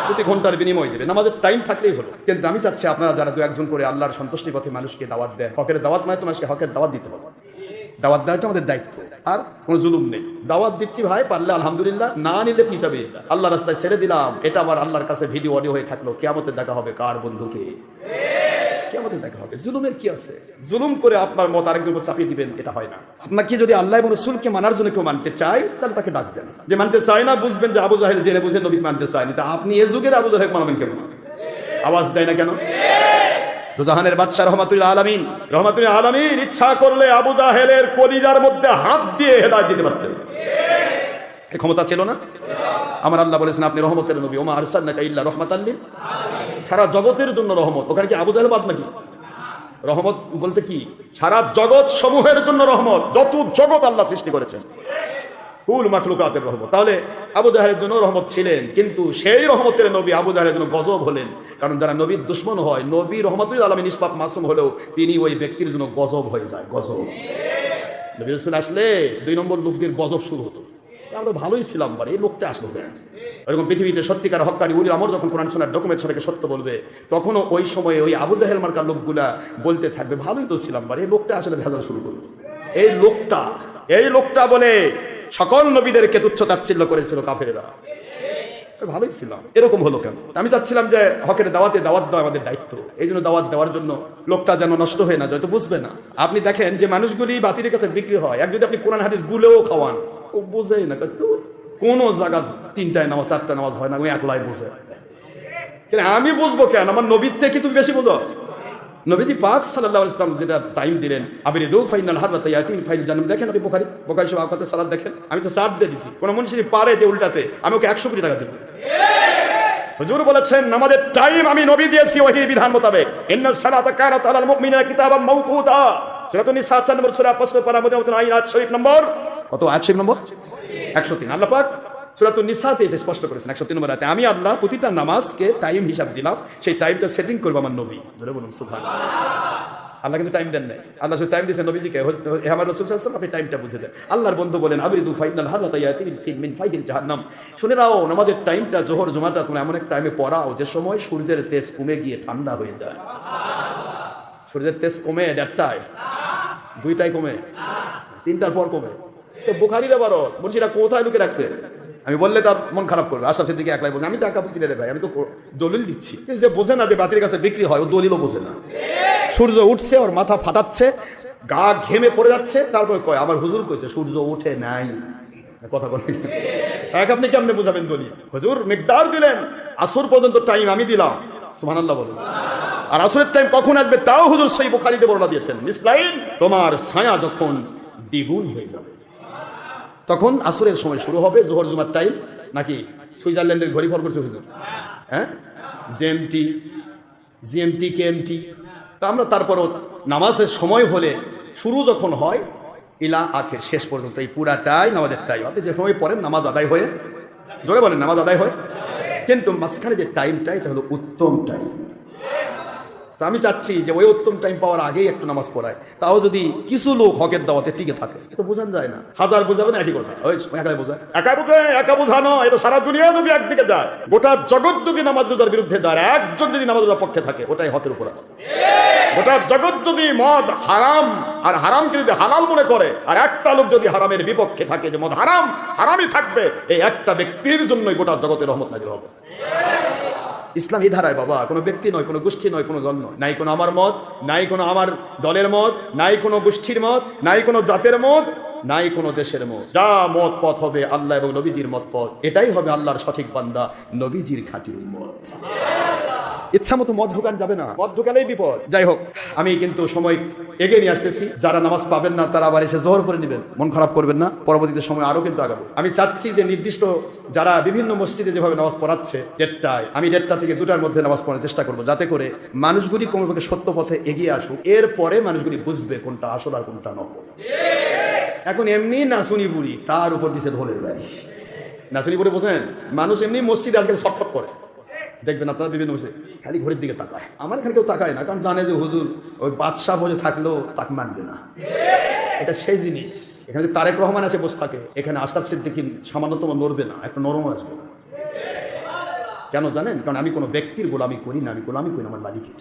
প্রতি ঘন্টার বিনিময় দেবে। নামাজের টাইম থাকলেই হলো। কিন্তু আমি চাচ্ছি আপনারা যারা দু একজন করে আল্লাহর সন্তুষ্টির পথে মানুষকে দাওয়াত দেন, হকের দাওয়াত মানে তো মানুষকে হকের দাওয়াত দিতে হবে। দাওয়াত দেওয়াটা আমাদের দায়িত্ব, আর কোনো জুলুম নেই। দাওয়াত দিচ্ছি ভাই, পারলে আলহামদুলিল্লাহ, না নিলে ফি সাবিলিল্লাহ, আল্লাহ রাস্তায় ছেড়ে দিলাম। এটা আমার আল্লাহর কাছে ভিডিও অডিও হয়ে থাকলো, কিয়ামতে দেখা হবে কার বন্ধুকে, কিয়ামতে দেখা হবে। জুলুমের কি আছে? জুলুম করে আপনার মত আরেকজনের উপর চাপিয়ে দিবেন, এটা হয় না। আপনাকে যদি আল্লাহ এবং রাসূলকে মানার জন্য কেউ মানতে চায়, তাহলে তাকে ডাক দেন। যে মানতে চায় না, বুঝবেন যে আবু জাহেল জেনে বুঝে নবী মানতে চায়নি, তা আপনি এ যুগের আবু জাহেল মানবেন কেন? আওয়াজ দেয় না কেন? দুজাহানের বাদশা রহমাতুল আলামিন ইচ্ছা করলে আবু জাহেলের কলিজার মধ্যে হাত দিয়ে হেদায়েত দিতে পারতেন। এই ক্ষমতা ছিল না? আমার আল্লাহ বলেছেন আপনি রহমতের নবী, ওমা আরসালনাকা ইল্লা রাহমাতাল লিল, সারা জগতের জন্য রহমত। ওখানে কি আবু জাহেল বাদ নাকি? রহমত বলতে কি? সারা জগৎ সমূহের জন্য রহমত, যত জগৎ আল্লাহ সৃষ্টি করেছেন, কুল মাখলুকাতের রহমত। তাহলে আবু জাহেলের জন্য রহমত ছিলেন, কিন্তু সেই রহমতের নবী আবু জাহেলের জন্য গজব হলেন। কারণ যারা নবীর দুশমন হয়, নবী রহমতুল আলামিন নিষ্পাপ মাসুম হলেও তিনি ওই ব্যক্তির জন্য গজব হয়ে যায়। গজব, নবী রাসূল আসলে 2 নম্বর লোকদের গজব শুরু হতো। আমরা ভালোই ছিলাম, এই লোকটা আসলো কেন? এরকম পৃথিবীতে সত্যিকার হক্কানি উলিল আমর যখন কোরআন সুন্নাহর ডকুমেন্ট সবাইকে সত্য বলবে, তখনও ওই সময়ে ওই আবু জাহেল মার্কার লোকগুলা বলতে থাকবে ভালোই তো ছিলাম, এই লোকটা আসলে ভেজাল শুরু করবে। এই লোকটা বলে সকল নবীদেরকে তুচ্ছ-তাচ্ছিল্য করেছিল কাফেরেরা। ভালোই ছিলাম, এরকম হলো কেন? আমি চাচ্ছিলাম যে হকের দাওয়াত দেওয়া আমাদের দায়িত্ব। এই জন্য দাওয়াত দেওয়ার জন্য লোকটা যেন নষ্ট হয়ে না যায়, তো বুঝবে না। আপনি দেখেন যে মানুষগুলি বাতিলের কাছে বিক্রি হয়, এক যদি আপনি কোরআন হাদিস গুলেও খাওয়ান, ও বোঝেই না। কোন জায়গা 3টায় নামাজ 4টা নামাজ হয় না, ওই একলাই বোঝে। আমি বুঝবো কেন? আমার নবীর চেয়ে কি তুমি বেশি বোঝো? নবীজি পাক সাল্লাল্লাহু আলাইহি ওয়াসাল্লাম যেটা টাইম দিলেন, আবিরিদু ফাইনাল হাররাতা ইয়াতিন ফাইল জান্নাত। দেখেন আপনি বুখারী সব আওকাতে সালাত দেখেন। আমি তো সাত দিয়ে দিছি, কোন মনীষী পারে যে উল্টাতে, আমি ওকে 100 কোটি টাকা দেব। হুজুর বলেছেন নামাজের টাইম আমি নবী দিয়েছি ওহীর বিধান মোতাবেক। ইন্নাস সালাতা কানাত আলাল মুমিনিনা কিতাবাম মাওকুতা। সূরাতুন নিসা 4 নম্বর সূরা 5 পারা মুজাওয়াতুল আয়াত শরীফ নম্বর কত? 80 নম্বর 103। আল্লাহ পাক সূরাতুন নিসাতে স্পষ্ট করেছেন 103 নম্বর আয়াতে, আমি আল্লাহ প্রতিটা নামাজকে টাইম হিসাব দিলাম, সেই টাইমটা সেটিং করব আমার নবী। জোরে বলুন সুবহানাল্লাহ। আল্লাহ কিন্তু টাইম দেন নাই, আল্লাহ শুধু টাইম দিয়েছেন নবীজিকে, হে আমার রাসূল সাল্লাল্লাহু আলাইহি ওয়াসাল্লাম আপনি টাইমটা বুঝে দেন। আল্লাহর বন্ধু বলেন আবিরিদু ফাইনাল হাররাতা ইয়াতিন মিন ফাইহিল জাহান্নাম। শুনে নাও, নামাজের টাইমটা জোহর জুমাটা তুমি এমন এক টাইমে পড়াও যে সময় সূর্যের তেজ কমে গিয়ে ঠান্ডা হয়ে যায়। সূর্যের তেজ কমে 1টায়, 2টায় কমে, 3টার পর কমে। তো বুখারীর আবার মুন্সিরা কোথায় লুকে রাখছে? আমি বললে তার মন খারাপ করবে। আশরাফ সিদ্দিকী একলাই বলছে আমি তো একা বুঝি রে ভাই, আমি তো দলিল দিচ্ছি। যে বোঝে না যে বাতিলের কাছে বিক্রি হয়, ও দলিলও বোঝে না। সূর্য উঠছে, ওর মাথা ফাটাচ্ছে, গা ঘেমে পড়ে যাচ্ছে, তারপর কয় আমার হুজুর কইছে সূর্য উঠে নাই। কথা বলেন এক, আপনি কেমনে বুঝাবেন দলিল? হুজুর মিকদার দিলেন, আসর পর্যন্ত টাইম আমি দিলাম, সুবহানাল্লাহ বলেন। আর আসরের টাইম কখন আসবে তাও হুজুর সহিহ বুখারীতে বর্ণনা দিয়েছেন, মিসলাইন তোমার ছায়া যখন দ্বিগুণ হয়ে যাবে, তখন আসরের সময় শুরু হবে। জোহর জুমার টাইম নাকি সুইজারল্যান্ডের ঘড়ি ভর করছে হুজুর, হ্যাঁ, জিএমটি কেএমটি তা আমরা তারপরও নামাজের সময় হলে শুরু যখন হয় ইলা আখের শেষ পর্যন্ত এই পুরাটাই নামাজের টাইম। আপনি যে সময় পড়েন নামাজ আদায় হয়ে, জোরে বলেন নামাজ আদায় হয়, কিন্তু মাঝখানে যে টাইমটা এটা হলো উত্তম টাইম। তো আমি চাচ্ছি যে ওই উত্তম টাইম পাওয়ার আগেই একটু নামাজ পড়ায়, তাও যদি কিছু লোক হকের দাওয়াতে টিকে থাকে, তো বোঝান যায় না। হাজার বোঝাবেন একই কথা, ওই একাই বোঝায়, একা বোঝানো, এটা সারা দুনিয়া যদি একদিকে যায়, গোটা জগৎ যদি নামাজ রোজার বিরুদ্ধে যায়, একজন যদি নামাজ রোজার পক্ষে থাকে, ওটাই হকের উপর আছে। গোটা জগৎ যদি মদ হারাম আর হারামকে যদি হালাল মনে করে, আর একটা লোক যদি হারামের বিপক্ষে থাকে যে মদ হারাম, হারামই থাকবে, এই একটা ব্যক্তির জন্যই গোটা জগতের রহমত নাজিল হবে। ইসলাম এই ধারায় বাবা, কোনো ব্যক্তি নয়, কোনো গোষ্ঠী নয়, কোনো দল নয়, নাই কোনো আমার মত, নাই কোনো আমার দলের মত, নাই কোনো গোষ্ঠীর মত, নাই কোনো জাতের মত, নাই কোনো দেশের মত। যা মত পথ হবে আল্লাহ এবং নবীজির মত পথ, এটাই হবে আল্লাহর সঠিক বান্দা, নবীজির খাঁটি উম্মত। ইচ্ছা মতো মদ ঢুকান যাবে না, মদ ঢুকালেই বিপদ। যাই হোক, আমি কিন্তু সময় এগিয়ে নিয়ে আসতেছি। যারা নামাজ পাবেন না তারা আবার এসে জোহর করে নেবেন, মন খারাপ করবেন না, পরবর্তীতে সময় আরো কিন্তু আগাবো। আমি চাচ্ছি যে নির্দিষ্ট যারা বিভিন্ন মসজিদে যেভাবে নামাজ পড়াচ্ছে 1:30, আমি 1:30 থেকে 2টার মধ্যে নামাজ পড়ার চেষ্টা করবো, যাতে করে মানুষগুলি কোনোভাবে সত্য পথে এগিয়ে আসুক। এরপরে মানুষগুলি বুঝবে কোনটা আসল আর কোনটা নকল। এখন এমনি নাচুনি বুড়ি, তার উপর দিছে ঢোলের বাড়ি। নাচুনি বুড়ি বোঝেন, মানুষ এমনি মসজিদে আজকাল ছটফট করে, দেখবেন আপনারা বিভিন্ন মসজিদে খালি ঘড়ির দিকে তাকায়। আমার এখানে কেউ তাকায় না, কারণ জানে যে হুজুর ওই বাদশাহ বসে থাকলেও তাকে মানবে না। এটা সেই জিনিস, এখানে যে তারেক রহমান আছে বসে থাকে, এখানে আশরাফ সিদ্দিকী সামান্যতম নড়বে না, একটা নরম আসবে না। কেন জানেন? কারণ আমি কোনো ব্যক্তির গোলামি করি না, আমি গোলামি করি আমার মালিকের।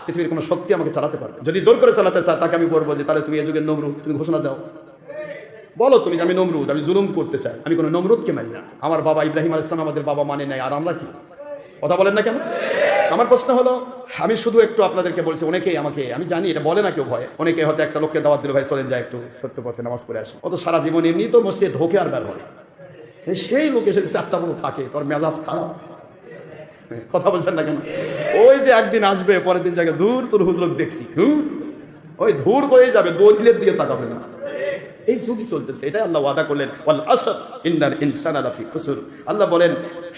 পৃথিবীর কোনো শক্তি আমাকে চালাতে পারবে, যদি জোর করে চালাতে চায় তাকে আমি বলবো যে তাহলে তুমি এই যুগের নমরুদ, তুমি ঘোষণা দাও, বলো তুমি যে আমি নমরুদ, আমি জুলুম করতে চাই। আমি কোনো নমরুদকে মানি না। আমার বাবা ইব্রাহিম আলাইহিস সালাম আমাদের বাবা মানে নাই, আর আমরা কি? কথা বলেন না কেন? আমার প্রশ্ন হলো, আমি শুধু একটু আপনাদেরকে বলছি, অনেকেই আমাকে, আমি জানি এটা বলে না কেউ ভয়, অনেকে হয়তো একটা লোককে দাওয়াত দিল, ভাই চলেন যায় একটু সত্য পথে নামাজ পড়ে আসে, ও তো সারা জীবন এমনি তো মসজিদে ঢোকে আর বের হয়, সেই লোক এসে 4টা মতো থাকে, তোর মেজাজ খারাপ। কথা বলছেন না কেন? ওই যে একদিন আসবে, পরের দিন জায়গায় দূর তোর হুজুর দেখছি, দূর ওই ধূর হয়ে যাবে, দলিলের দিকে তাকাবে না। এই যুগই চলতেছে, এটাই আল্লাহ ওয়াদা করলেন, ওয়াল আসর ইন্নাল ইনসানা লাফি খুসর। আল্লাহ বলেন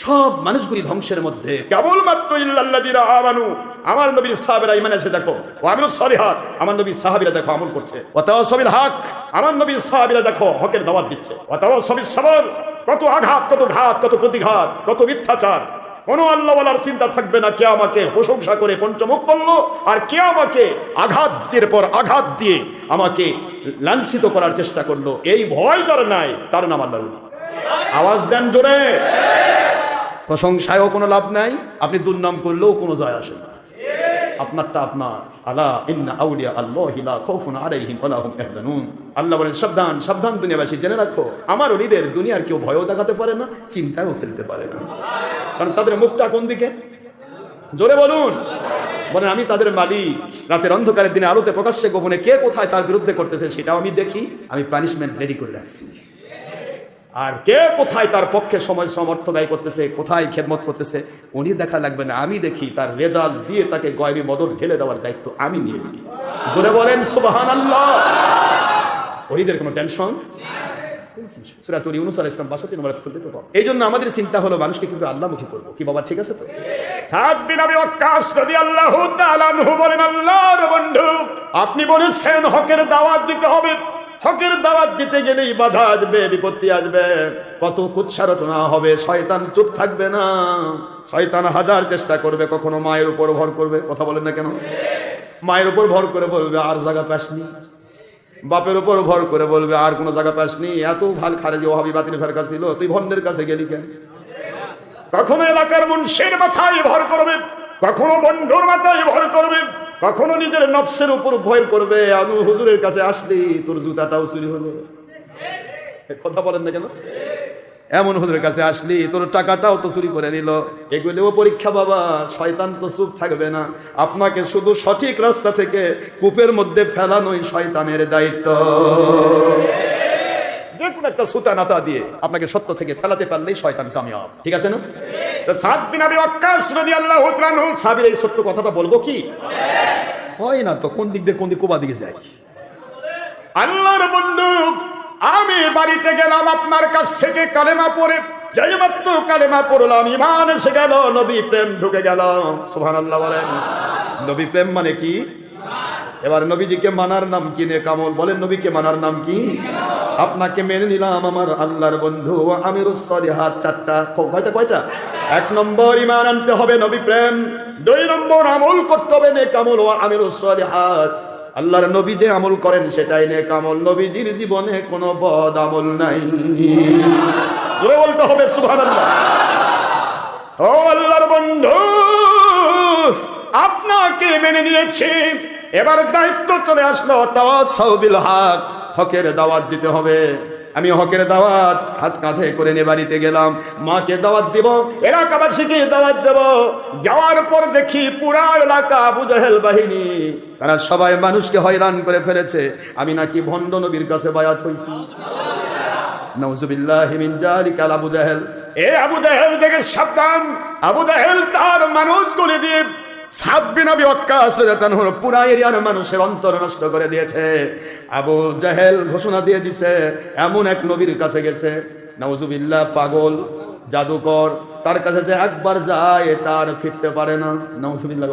সব মানুষগুলি ধ্বংসের মধ্যে, কেবলমাত্র ইল্লাল্লাযিনা আমানু, আমার নবীর সাহাবীরা ঈমান এনেছে দেখো, ওয়া আমিলুস সালিহাত, আমার নবীর সাহাবীরা দেখো আমল করছে, ওয়া তাওয়াসাউ বিল হক, আমার নবীর সাহাবীরা দেখো হকের দাওয়াত দিচ্ছে, ওয়া তাওয়াসাউ বিস সাবর, কত আঘাত, কত ঘাত, কত প্রতিঘাত, কত মিথ্যাচার, কোন আল্লাহওয়ালার চিন্তা থাকবে না কে আমাকে প্রশংসা করে পঞ্চমুখ বলল, আর কে আমাকে আঘাতের পর আঘাত দিয়ে আমাকে লাঞ্ছিত করার চেষ্টা করলো, এই ভয় যার নাই তার নাম আল্লাহ। আওয়াজ দেন জোরে। প্রশংসায়ও কোনো লাভ নাই, আপনি দুর্নাম করলেও কোনো যায় আসে না, আপনারটা আপনার। আলা ইন্না আউলিয়া আল্লাহি লা খাউফুন আলাইহিম ওয়া লা হুম ইয়াহজানুন। আল্লাহ বলেন সাবধান, সাবধান দুনিয়াবাসী, জেনে রাখো আমার ওলিদের দুনিয়ার কেউ ভয়ও দেখাতে পারে না, চিন্তাও ফেলতে পারে না। কারণ তাদের মুখটা কোন দিকে? জোরে বলুন। বলেন আমি তাদের মালিক, রাতের অন্ধকারের দিনে আলোতে প্রকাশ্যে গোপনে কে কোথায় তার বিরুদ্ধে করতেছে সেটাও আমি দেখি, আমি পানিশমেন্ট রেডি করে রাখছি। আর কে কোথায় তার পক্ষে সময় সমর্থ ব্যয় করতেছে, কোথায় খেদমত করতেছে, উনি দেখা লাগবে না, আমি দেখি। তার রেজাল্ট দিয়ে তাকে গয়বি মদত ঢেলে দেওয়ার দায়িত্ব আমি নিয়েছি। জোরে বলেন সুবহানাল্লাহ। ওইদের কোনো টেনশন। সূরা ইউনূস আলাইহিস সালাম 62 নম্বর আয়াত খুলতে তো পাবো। এই জন্য আমাদের চিন্তা হলো মানুষকে কিভাবে আল্লাহমুখী করবো। কি বাবা ঠিক আছে তো? সাদ বিন আবি ওয়াক্কাস রাদিয়াল্লাহু তাআলা আনহু বলেন, আল্লাহর বন্ধু আপনি বলেছেন হকের দাওয়াত দিতে হবে, হকের দাওয়াত দিতে গেলেই বাধা আসবে, বিপত্তি আসবে, কত কুৎসারটনা হবে, শয়তান চুপ থাকবে না, শয়তান হাজার চেষ্টা করবে, কখনো মায়ের উপর ভর করবে, কথা বলেন না কেন? মায়ের উপর ভর করে বলবে আর জায়গা পাসনি, বাপের উপর ভর করে বলবে আর কোনো জায়গা পাসনি, এত ভাল খারেজি ওহাবি বাতিল ফেরকা ছিল, তুই ভন্ডের কাছে গেলি কেন? কখনো এলাকার মুন্সির মাথায় ভর করবে, কখনো বন্ধুর মাথায় ভর করবে, কখনো নিজের নফসের উপর ভয় করবে, আমি হুজুরের কাছে আসলি তোর জুতাটাও চুরি হলো, কথা বলেন না কেন? এমন হুজুরের কাছে আসলি তোর টাকাটাও তো চুরি করে নিল। এগুলোও পরীক্ষা বাবা, শয়তান তো চুপ থাকবে না, আপনাকে শুধু সঠিক রাস্তা থেকে কূপের মধ্যে ফেলানোই শয়তানের দায়িত্ব। যে কোনো একটা সুতা নাতা দিয়ে আপনাকে সত্য থেকে ফেলাতে পারলেই শয়তান কামিয়াব, ঠিক আছে না? সাদ বিন আবি ওয়াক্কাস রাদিয়াল্লাহু তাআলা আনহু সাহাবীর এই সত্য কথাটা বলবো কি হয় না তো, কোন দিক দিয়ে কোন দিক কোবা দিকে যায়। আল্লাহর বন্ধু আমি বাড়িতে গেলাম আপনার কাছ থেকে কালেমা পড়ে, যেই মাত্র কালেমা পড়লাম ঈমান এসে গেল, নবী প্রেম ঢুকে গেল। সুবহানাল্লাহ বলেন। নবী প্রেম মানে কি? এবার নবীজিকে মানার নাম কি? নেক আমল। বলেন নবীকে মানার নাম কি? আপনাকে মেনে নিলাম আমার আল্লাহর বন্ধু, আমিরুস সলিহাত চারটা। কয়টা? 1 নম্বর ঈমান আনতে হবে নবী প্রেম, 2 নম্বর আমল করতে হবে নেক আমল ও আমিরুস সলিহাত। আল্লাহর নবী যে আমল করেন সেটাই নেক আমল, নবীজির জীবনে কোনো বদ আমল নাই। জোরে বলতে হবে সুবহানাল্লাহ। ও আল্লাহর বন্ধু, আপনাকে মেনে নিয়েছি, এবার দায়িত্ব চলে আসলো তাওয়াসসাউ বিল হক, হকের দাওয়াত দিতে হবে। আমি হকের দাওয়াত হাত কাঁধে করে নিয়ে বাড়িতে গেলাম, মাকে দাওয়াত দিব, এলাকাবাসীকে দাওয়াত দেব। যাওয়ার পর দেখি পুরা এলাকা আবু জাহেল বাহিনী, তারা সবাই মানুষকে হয়রান করে ফেলেছে। আমি নাকি ভণ্ড নবীর কাছে বায়াত হইছি। নাউযুবিল্লাহি মিন যালিকা। আবু জাহেল, আবু জাহেল থেকে সাবধান। আবু জাহেল তার মানুষগুলি দিয়ে সাদ বিন আবি ওয়াক্কাস রাদিয়াল্লাহু আনহু পুরা এরিয়ার মানুষের অন্তর নষ্ট করে দিয়েছে। আবু জাহেল ঘোষণা দিয়ে দিছে এমন এক নবীর কাছে গেছে, নাউযুবিল্লাহ, পাগল, জাদুকর, তার কাছে যে একবার যায় তার ফিরতে পারে না। নাউযুবিল্লাহ।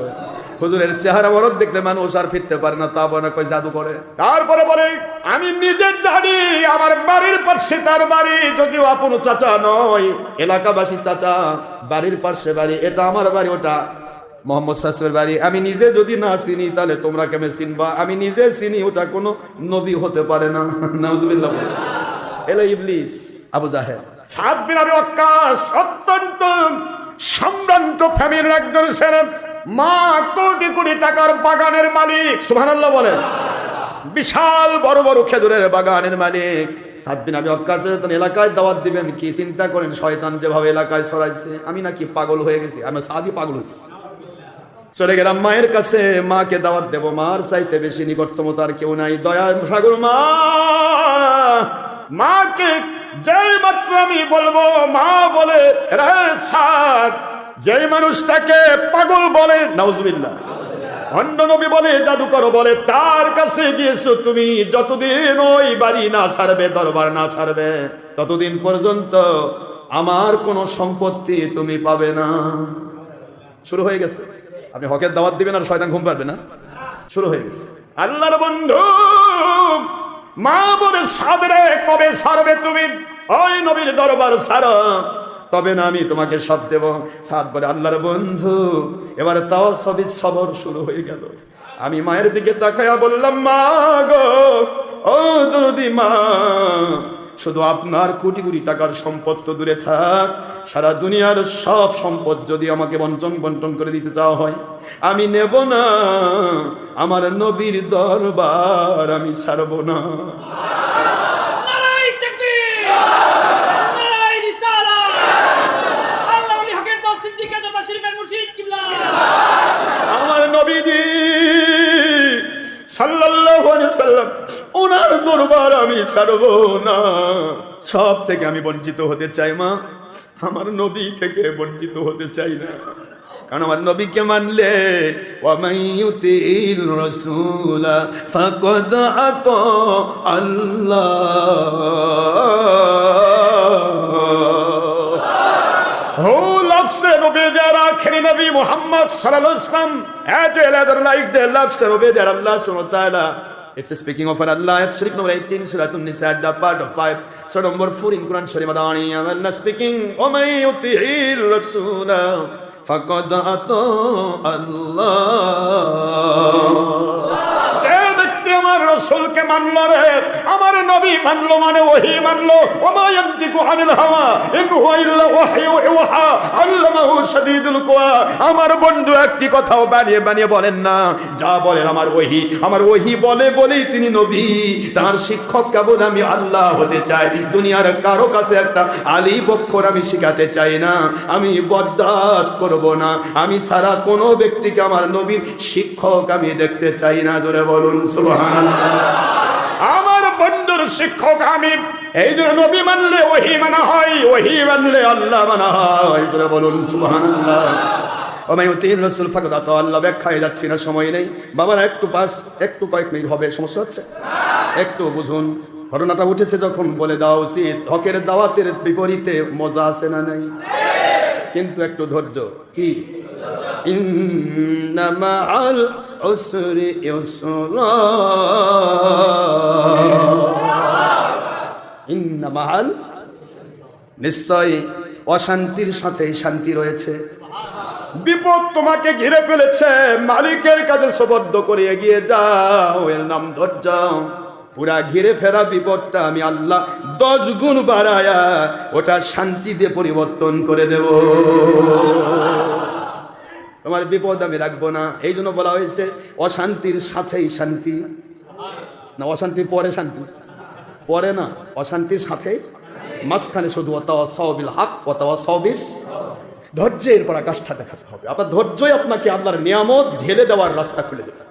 হুজুরের চেহারা বরক দেখলে মানুষ আর ফিরতে পারে না, তা বলে কই জাদু করে। তারপরে বলে আমি নিজে জানি আমার বাড়ির পাশে তার বাড়ি, যদিও আপন চাচা নয়, এলাকাবাসী চাচা, বাড়ির পাশে বাড়ি, এটা আমার বাড়ি, ওটা মোহাম্মদ সাল্লাল্লাহু বাড়ি। আমি নিজে যদি না চিনি তাহলে তোমরা কেমনে চিনবা? আমি নিজে চিনি, ওটা কোনো নবী হতে পারে না। নাউযুবিল্লাহ। এলা ইবলিস আবু জাহেল। সাদ বিন আবি ওয়াক্কাস অত্যন্ত সম্ভ্রান্ত ফ্যামিলির একজন ছেলে, মা কোটি কোটি টাকার বাগানের মালিক। সুবহানাল্লাহ বলেন। বিশাল বড় বড় খেজুরের বাগানের মালিক। সাদ বিন আবি ওয়াক্কাস এলাকায় দাওয়াত দিবেন, কি চিন্তা করেন শয়তান যেভাবে এলাকায় ছড়াইছে। আমি নাকি পাগল হয়ে গেছি, আমি সাদি পাগল হয়েছি। চলে গেলাম মায়ের কাছে, মাকে দাওয়াত দেব, মার চাইতে বেশি নিকটতম তার কেউ নাই, দয়ার সাগর মা। মাকে যেই মাত্র আমি বলবো, মা বলে রে ছাড়। যেই মানুষটাকে পাগল বলে, নাউযুবিল্লাহ, ভণ্ড নবী বলে, জাদুকর বলে, তার কাছে গিয়েছো তুমি, যতদিন ওই বাড়ি না ছাড়বে, দরবার না ছাড়বে, ততদিন পর্যন্ত আমার কোনো সম্পত্তি তুমি পাবে না। শুরু হয়ে গেছে। আপনি হকের দাওয়াত দিবেন আর শয়তান ঘুম পারবে না, শুরু হয়ে গেছে। আল্লাহর বন্ধু, মা বলে সাদরে কবে ছাড়বে তুমি? ওই নবীর দরবার ছাড়ো, তবে না আমি তোমাকে সব দেব। সাদ বলে আল্লাহর বন্ধু, এবার তাও সবই সবর শুরু হয়ে গেল। আমি মায়ের দিকে তাকায়া বললাম, মা গো, ও দরদি মা, শুধু আপনার কোটি কোটি টাকার সম্পদ তো দূরে থাক, সারা দুনিয়ার সব সম্পদ যদি আমাকে বন্টন করে দিতে চাওয়া হয়, আমি নেব না। আমার নবীর দরবার আমি ছাড়ব না। আমার নবীজি সাল্লাল্লাহু আলাইহি সাল্লাম, ওনার দরবার আমি ছাড়ব না। সব থেকে আমি বঞ্চিত হতে চাই মা, আমার নবী থেকে বঞ্চিত হতে চাই না। কারণ আমার নবীকে মানলে, ওয়া মাইয়ুতিল রাসূলা ফাকাদ আতা আল্লাহ। Who loves and obeys their akhiri Nabi Muhammad sallallahu alaihi wasallam as well as like they love and obey their Allah subhanahu wa ta'ala. It's speaking of an Allah, Sharif number 18, Surah An-Nisa, the part of 5, Surah number 4 in Quran Sharif Madani. Allah speaking, O may yuti'ir Rasula faqad ata Allah. আমার রাসূলকে মানলো রে, আমার নবী মানলো, মানে ওহী মানলো। ওমা ইয়ানতিকু আনিল হাওয়া ইন হুয়া ইল্লা ওয়াহয়ু ইউহা আল্লামাহু শাদীদুল কুওয়া। আমার বন্ধু একটি কথাও বানিয়ে বানিয়ে বলেন না, যা বলেন আমার ওহী বলে বলেই তিনি নবী। তার শিক্ষক কেবল আমি আল্লাহ হতে চাই। দুনিয়ার কারো কাছে একটা আলী বক্ষর আমি শিখাতে চাই না, আমি বরদাস্ত করব না। আমি সারা কোনো ব্যক্তিকে আমার নবীর শিক্ষক আমি দেখতে চাই না। জোরে বলুন সুবহানাল্লাহ। আমার বন্ধুর শিক্ষক আমি। এই জন্য নবী মানলে ওহী মানা হয়, ওহী মানলে আল্লাহ মানা হয়। জোরে বলুন সুবহানাল্লাহ। ওমাই উতির রাসূল ফাকাদ আতা আল্লাহ। ব্যাখ্যায় যাচ্ছি না, সময় নেই। বাবারা একটু কয়েক মিনিট হবে, সমস্যা হচ্ছে? একটু বুঝুন। ঘটনাটা উঠেছে যখন বলে দেওয়া উচিত। হকের দাওয়াতের বিপরীতে মজা আছে না নাই? কিন্তু একটু ধৈর্য। কি ইন্না মাআল উসরি ইউসরা, ইন্না মাআল, নিশ্চয় অশান্তির সাথে শান্তি রয়েছে। বিপদ তোমাকে ঘিরে ফেলেছে, মালিকের কাছে সুবদ্ধ করে এগিয়ে যাও, এর নাম ধৈর্য। পুরা ঘিরে ফেরা বিপদটা আমি আল্লাহ 10 গুণ বাড়ায়া ওটা শান্তি দিয়ে পরিবর্তন করে দেব। তোমার বিপদ আমি রাখবো না, এই জন্য বলা হয়েছে অশান্তির সাথেই শান্তি, না অশান্তির পরে শান্তি, পরে না, অশান্তির সাথে মাঝখানে শুধু ওয়াতাওয়াসাউ বিল হক ওয়াতাওয়াসাউ বিস, ধৈর্যের পরাকাষ্ঠা দেখাতে হবে। আপনার ধৈর্যই আপনাকে আল্লাহর নিয়ামত ঢেলে দেওয়ার রাস্তা খুলে দেবে।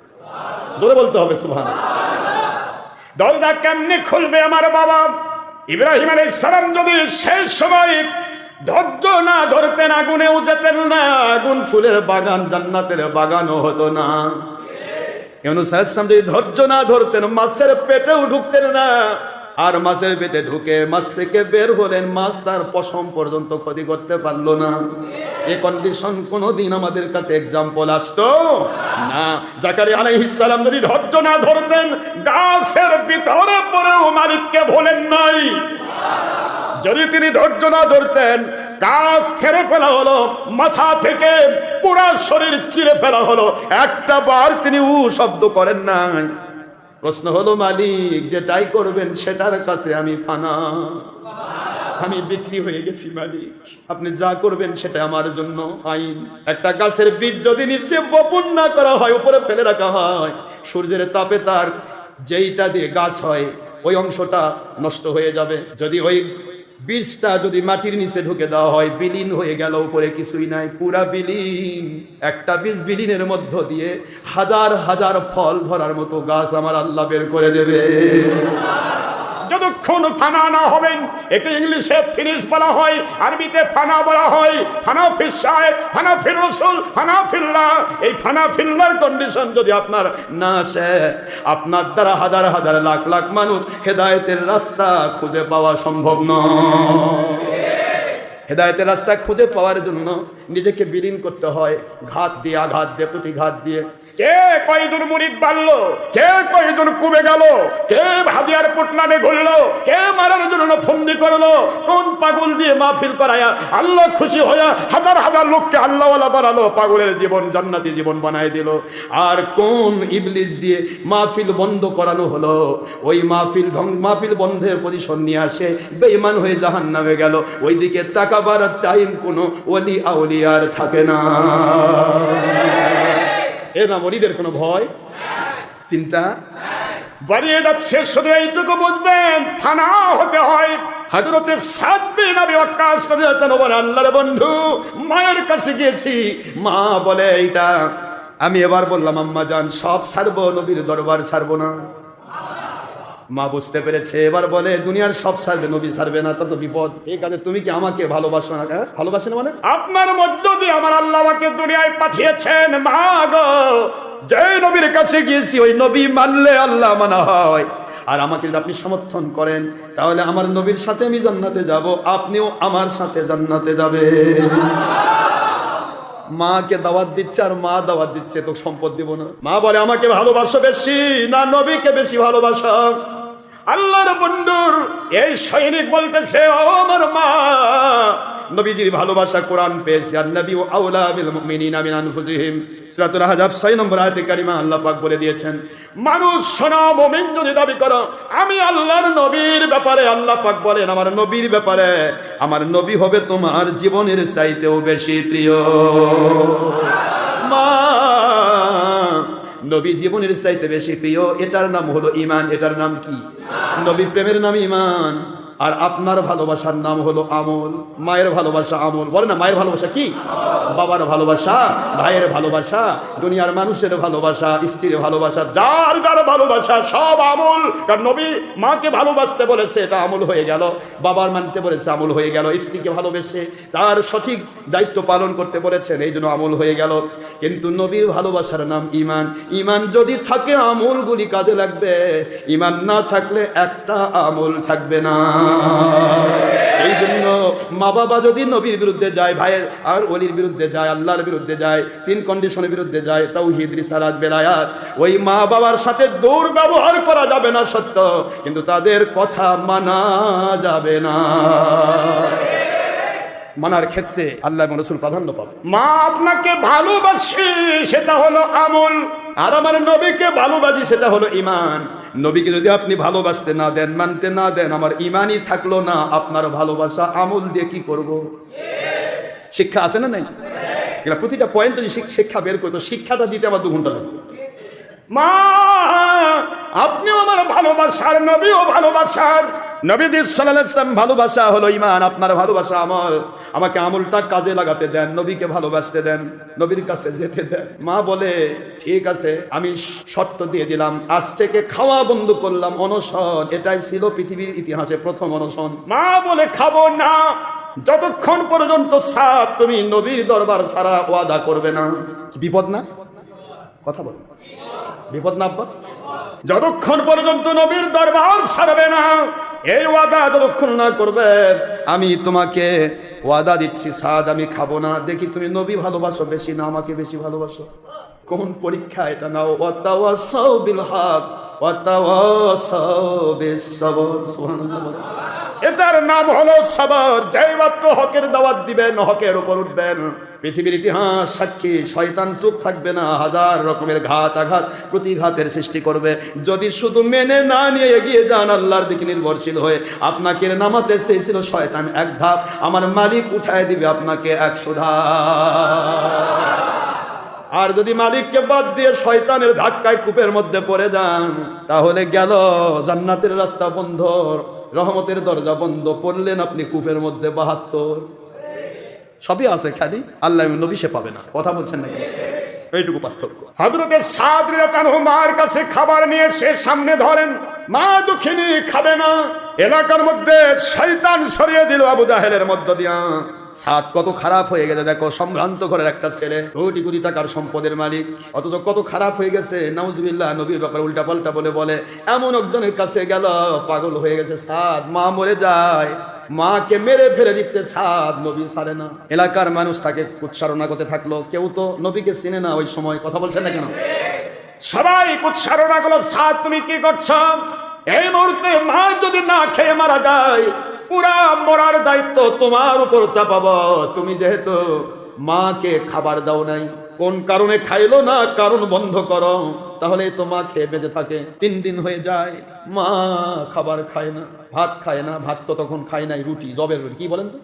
জোরে বলতে হবে সুবহানাল্লাহ। দরজা কেমনে খুলবে আমার বাবা ইব্রাহিম আলাইহিস সালাম যদি শেষ সময় ধৈর্য না ধরতেন, আগুনেও যেতেন না, আগুন ফুলের বাগান জান্নাতের বাগানও হতো না। ইউনূস আলাইহিস সালাম যদি ধৈর্য না ধরতেন, মাছের পেটেও ঢুকতেন না। আর মাছের পেটে ঢুকে মাছ থেকে বের হলেন, মাছ তার পশম পর্যন্ত ক্ষতি করতে পারলো না। এই কন্ডিশন কোনদিন আমাদের কাছে এক্সাম্পল আসতো না। জাকারিয়া আলাইহিস সালাম যদি ধৈর্য না ধরতেন, গাছের ভিতরে পড়েও মালিককে ভোলেন নাই। যদি তিনি ধৈর্য না ধরতেন, গাছ ছেড়ে ফেলা হলো, মাথা থেকে পুরা শরীর ছিঁড়ে ফেলা হলো, একটা বার তিনি শব্দ করেন নাই। প্রশ্ন হলো, মালিক যেটাই করবেন সেটার কাছে আমি ফানা, আমি বিক্রি হয়ে গেছি মালিক, আপনি যা করবেন সেটা আমার জন্য আইন। একটা গাছের বীজ যদি নিচে বপন না করা হয়, উপরে ফেলে রাখা হয়, সূর্যের তাপে তার যেইটা দিয়ে গাছ হয় ওই অংশটা নষ্ট হয়ে যাবে। যদি ওই বীজটা যদি মাটির নিচে ঢুকে দেওয়া হয়, বিলীন হয়ে গেল, উপরে কিছুই নাই, পুরা বিলীন। একটা বীজ বিলীনের মধ্য দিয়ে হাজার হাজার ফল ধরার মতো গাছ আমার আল্লাহ বের করে দেবে। যতক্ষণ ফানা না হবেন, একে ইংলিশে ফিনিশ বলা হয়, আরবিতে ফানা বলা হয়। ফানা ফিস শায়, ফানা ফির রাসূল, ফানা ফিল্লাহ। এই ফানা ফিল্লাহর কন্ডিশন যদি আপনার না আসে, আপনার দ্বারা হাজার হাজার লাখ লাখ মানুষ হেদায়েতের রাস্তা খুঁজে পাওয়া সম্ভব নয়। হেদায়েতের রাস্তা খুঁজে পাওয়ার জন্য নিজেকে বিলীন করতে হয়, ঘাত দিয়ে, আঘাত দিয়ে, প্রতিঘাত দিয়ে। কে কয়জন মুরিদ বাড়লো, কে কয়জন কমে গেল, কে হাদিয়ার পুটনানে ঘুরলো, কে মারার জন্য ফন্দি করলো, কোন পাগল দিয়ে মাহফিল করায়া আল্লাহ খুশি হইয়া হাজার হাজার লোককে আল্লাহওয়ালা বানালো, পাগলের জীবন জান্নাতি জীবন বানায় দিল। আর কোন ইবলিস দিয়ে মাহফিল বন্ধ করানো হলো, ওই মাহফিল বন্ধের পজিশন নিয়ে আসে বেঈমান হয়ে জাহান্নামে গেল। ওইদিকে তাকাবার টাইম কোনো ওলি আউলিয়ার থাকে না। এ না মরিদের কোনো ভয় চিন্তা বাড়িয়ে যাচ্ছে। শুধু এইটুকু বুঝবেন, ফানা হতে হয়। হযরতে সাদ বিন আবি ওয়াক্কাস রাদিয়াল্লাহু আনহু আল্লাহর বন্ধু, মায়ের কাছে গিয়েছি, মা বলে এইটা। আমি এবার বললাম, আম্মা জান সব ছাড়বো, নবীর দরবার ছাড়বো না। মা বুঝতে পেরেছে, এবার বলে দুনিয়ার সব ছাড়বে, নবী ছাড়বে না, তত বিপদ। এই কাজে তুমি কি আমাকে ভালোবাসো না? ভালোবাসে না মানে? আপনার মধ্য দিয়ে আমার আল্লাহ আমাকে দুনিয়ায় পাঠিয়েছেন। মা গো, যে নবীর কাছে গিয়েছি ওই নবী মানলে আল্লাহ মানা হয়। আর আমাকে যদি আপনি সমর্থন করেন, তাহলে আমার নবীর সাথে আমি জান্নাতে যাব, আপনিও আমার সাথে জান্নাতে যাবে। মাকে দাওয়াত দিচ্ছে, আর মা দাওয়াত দিচ্ছে, তো সম্পদ দিব না। মা বলে আমাকে ভালোবাসো বেশি না নবীকে বেশি ভালোবাসো? আল্লাহর বন্ধুর এই সৈনিক বলতেছে, ও আমার মা, নবীজির ভালোবাসা কোরআন পেয়েছি, আর নবী ও আওলা বিল মুমিনিনা মিন আনফুসিহিম, সূরাতুল আহজাব 6 নম্বর আয়াতে কারিমা আল্লাহ পাক বলে দিয়েছেন, মানুষ শোনো, মুমিন যদি দাবি করো আমি আল্লাহর নবীর ব্যাপারে, আল্লাহ পাক বলেন আমার নবীর ব্যাপারে, আমার নবী হবে তোমার জীবনের চাইতেও বেশি প্রিয়। মা, নবী জীবনের চাইতে বেশি প্রিয়, এটার নাম হলো ঈমান। এটার নাম কি? নবী প্রেমের নাম ঈমান। আর আপনার ভালোবাসার নাম হলো আমল। মায়ের ভালোবাসা আমল, বলে না? মায়ের ভালোবাসা কি? বাবার ভালোবাসা, ভাইয়ের ভালোবাসা, দুনিয়ার মানুষের ভালোবাসা, স্ত্রীর ভালোবাসা, যার যার ভালোবাসা সব আমল। কারণ নবী মাকে ভালোবাসতে বলেছে, এটা আমল হয়ে গেল। বাবার মানতে বলেছে, আমল হয়ে গেল। স্ত্রীকে ভালোবেসে তার সঠিক দায়িত্ব পালন করতে বলেছেন, এই জন্য আমল হয়ে গেল। কিন্তু নবীর ভালোবাসার নাম ঈমান। ঈমান যদি থাকে আমলগুলি কাজে লাগবে, ঈমান না থাকলে একটা আমল থাকবে না। এই জন্য মা বাবা যদি নবীর বিরুদ্ধে যায়, ভাইয়ের আর ওলির বিরুদ্ধে যায়, আল্লাহর বিরুদ্ধে যায়, 3 কন্ডিশনের বিরুদ্ধে যায়, তাওহীদ, রিসালাত, বেলায়াত, ওই মা বাবার সাথে দুর্ব্যবহার করা যাবে না সত্য, কিন্তু তাদের কথা মানা যাবে না। মানার ক্ষেত্রে আল্লাহ এবং রাসূল প্রাধান্য পাবে। মা আপনাকে ভালোবাসে সেটা হলো আমল, আর আমার নবীকে ভালোবাসি সেটা হলো ঈমান। নবীকে যদি আপনি ভালোবাসতে না দেন, মানতে না দেন, আমার ঈমানই থাকলো না, আপনার ভালোবাসা আমল দিয়ে কি করব? শিক্ষা আছে না নাই? এগুলা প্রতিটা পয়েন্ট যদি শিক্ষা বের করতো, শিক্ষাটা দিতে আমার 2 ঘন্টা লাগবে। মা আপনিও আমার ভালোবাসার, নবীও ভালোবাসার। নবীজি সাল্লাল্লাহু আলাইহি ওয়াসাল্লাম ভালোবাসা হলো ঈমান, আপনার ভালোবাসা আমল। আমাকে আমলটা কাজে লাগাতে দেন, নবীকে ভালোবাসতে দেন, নবীর কাছে যেতে দেন। মা বলে ঠিক আছে, আমি শর্ত দিয়ে দিলাম, আজ থেকে খাওয়া বন্ধ করলাম, অনশন। এটাই ছিল পৃথিবীর ইতিহাসে প্রথম অনশন। মা বলে খাবো না যতক্ষণ পর্যন্ত সাথ তুমি নবীর দরবার ছাড়া ওয়াদা করবে না। বিপদ না? কথা বল, বিপদ না আব্বা? যতক্ষণ পর্যন্ত নবীর দরবার ছাড়বে না, এই ওয়াদা যতক্ষণ না করবে, আমি তোমাকে ওয়াদা দিচ্ছি সাদ আমি খাবো না। দেখি তুমি নবী ভালোবাসো বেশি না আমাকে বেশি ভালোবাসো? কোন পরীক্ষা এটা নাও। ওয়াতাওয়াসাউ বিল হক ওয়াতাওয়াসাউ বিস সবর। সুবহানাল্লাহ। এটার নাম হলো সবর। যেই মাত্র হকের দাওয়াত দিবেন, হকের উপর উঠবেন, পৃথিবীর ইতিহাস সাক্ষী, শয়তান চুপ থাকবে না, হাজার রকমের ঘাত আঘাত প্রতিঘাতের সৃষ্টি করবে। যদি শুধু মেনে না নিয়ে এগিয়ে যান, আল্লাহর দিকে নির্ভরশীল হয়ে, আপনাকে নামাতে চেয়েছিল শয়তান 1 ধাপ, আমার মালিক উঠায় দিবে আপনাকে 100 ধাপ। আর যদি মালিককে বাদ দিয়ে শয়তানের ধাক্কায় কূপের মধ্যে পড়ে যান, তাহলে গেল জান্নাতের রাস্তা বন্ধ, রহমতের দরজা বন্ধ, পড়লেন আপনি কূপের মধ্যে 72। সবই আছে, খালি আল্লাহ নবী সে পাবে না। কথা বলছেন নাকি? এইটুকু পার্থক্য। হযরতে সাদ রাদিয়াল্লাহু আনহু মার কাছে খাবার নিয়ে সে সামনে ধরেন, মা দুঃখিনী খাবে না। এলাকার মধ্যে শয়তান ছড়িয়ে দিল আবু জাহেলের মধ্য দিয়া। সাদ কত খারাপ হয়ে গেছে দেখো, সম্ভ্রান্ত ঘরের একটা ছেলে, কোটি কোটি টাকার সম্পদের মালিক, অথচ কত খারাপ হয়ে গেছে। নাউজুবিল্লাহ, নবীর ব্যাপারে উল্টা পাল্টা বলে এমন একজনের কাছে গেল, পাগল হয়ে গেছে সাদ। মা মরে যায়, মাকে মেরে ফেলে দিতে সাদ নবী ছাড়ে না। এলাকার মানুষ তাকে উচ্চারণা করতে থাকলো, কেউ তো নবীকে চিনে না ওই সময়। কথা বলছেন না কেন? সবাই উচ্চারণা করলো, সাদ তুমি কি করছো? এই মুহূর্তে মা যদি না খেয়ে মারা যায়, পুরা মরার দায়িত্ব তোমার উপর চাপাবো। তুমি যেহেতু মাকে খাবার দাও নাই, কোন কারণে খাইলো না, কারণ বন্ধ করো, তাহলে তো মা খেয়ে বেঁচে থাকে। 3 দিন হয়ে যায়, মা খাবার খায় না, ভাত খায় না। ভাত তো তখন খায় নাই, রুটি, জবের রুটি, কি বলেন তো,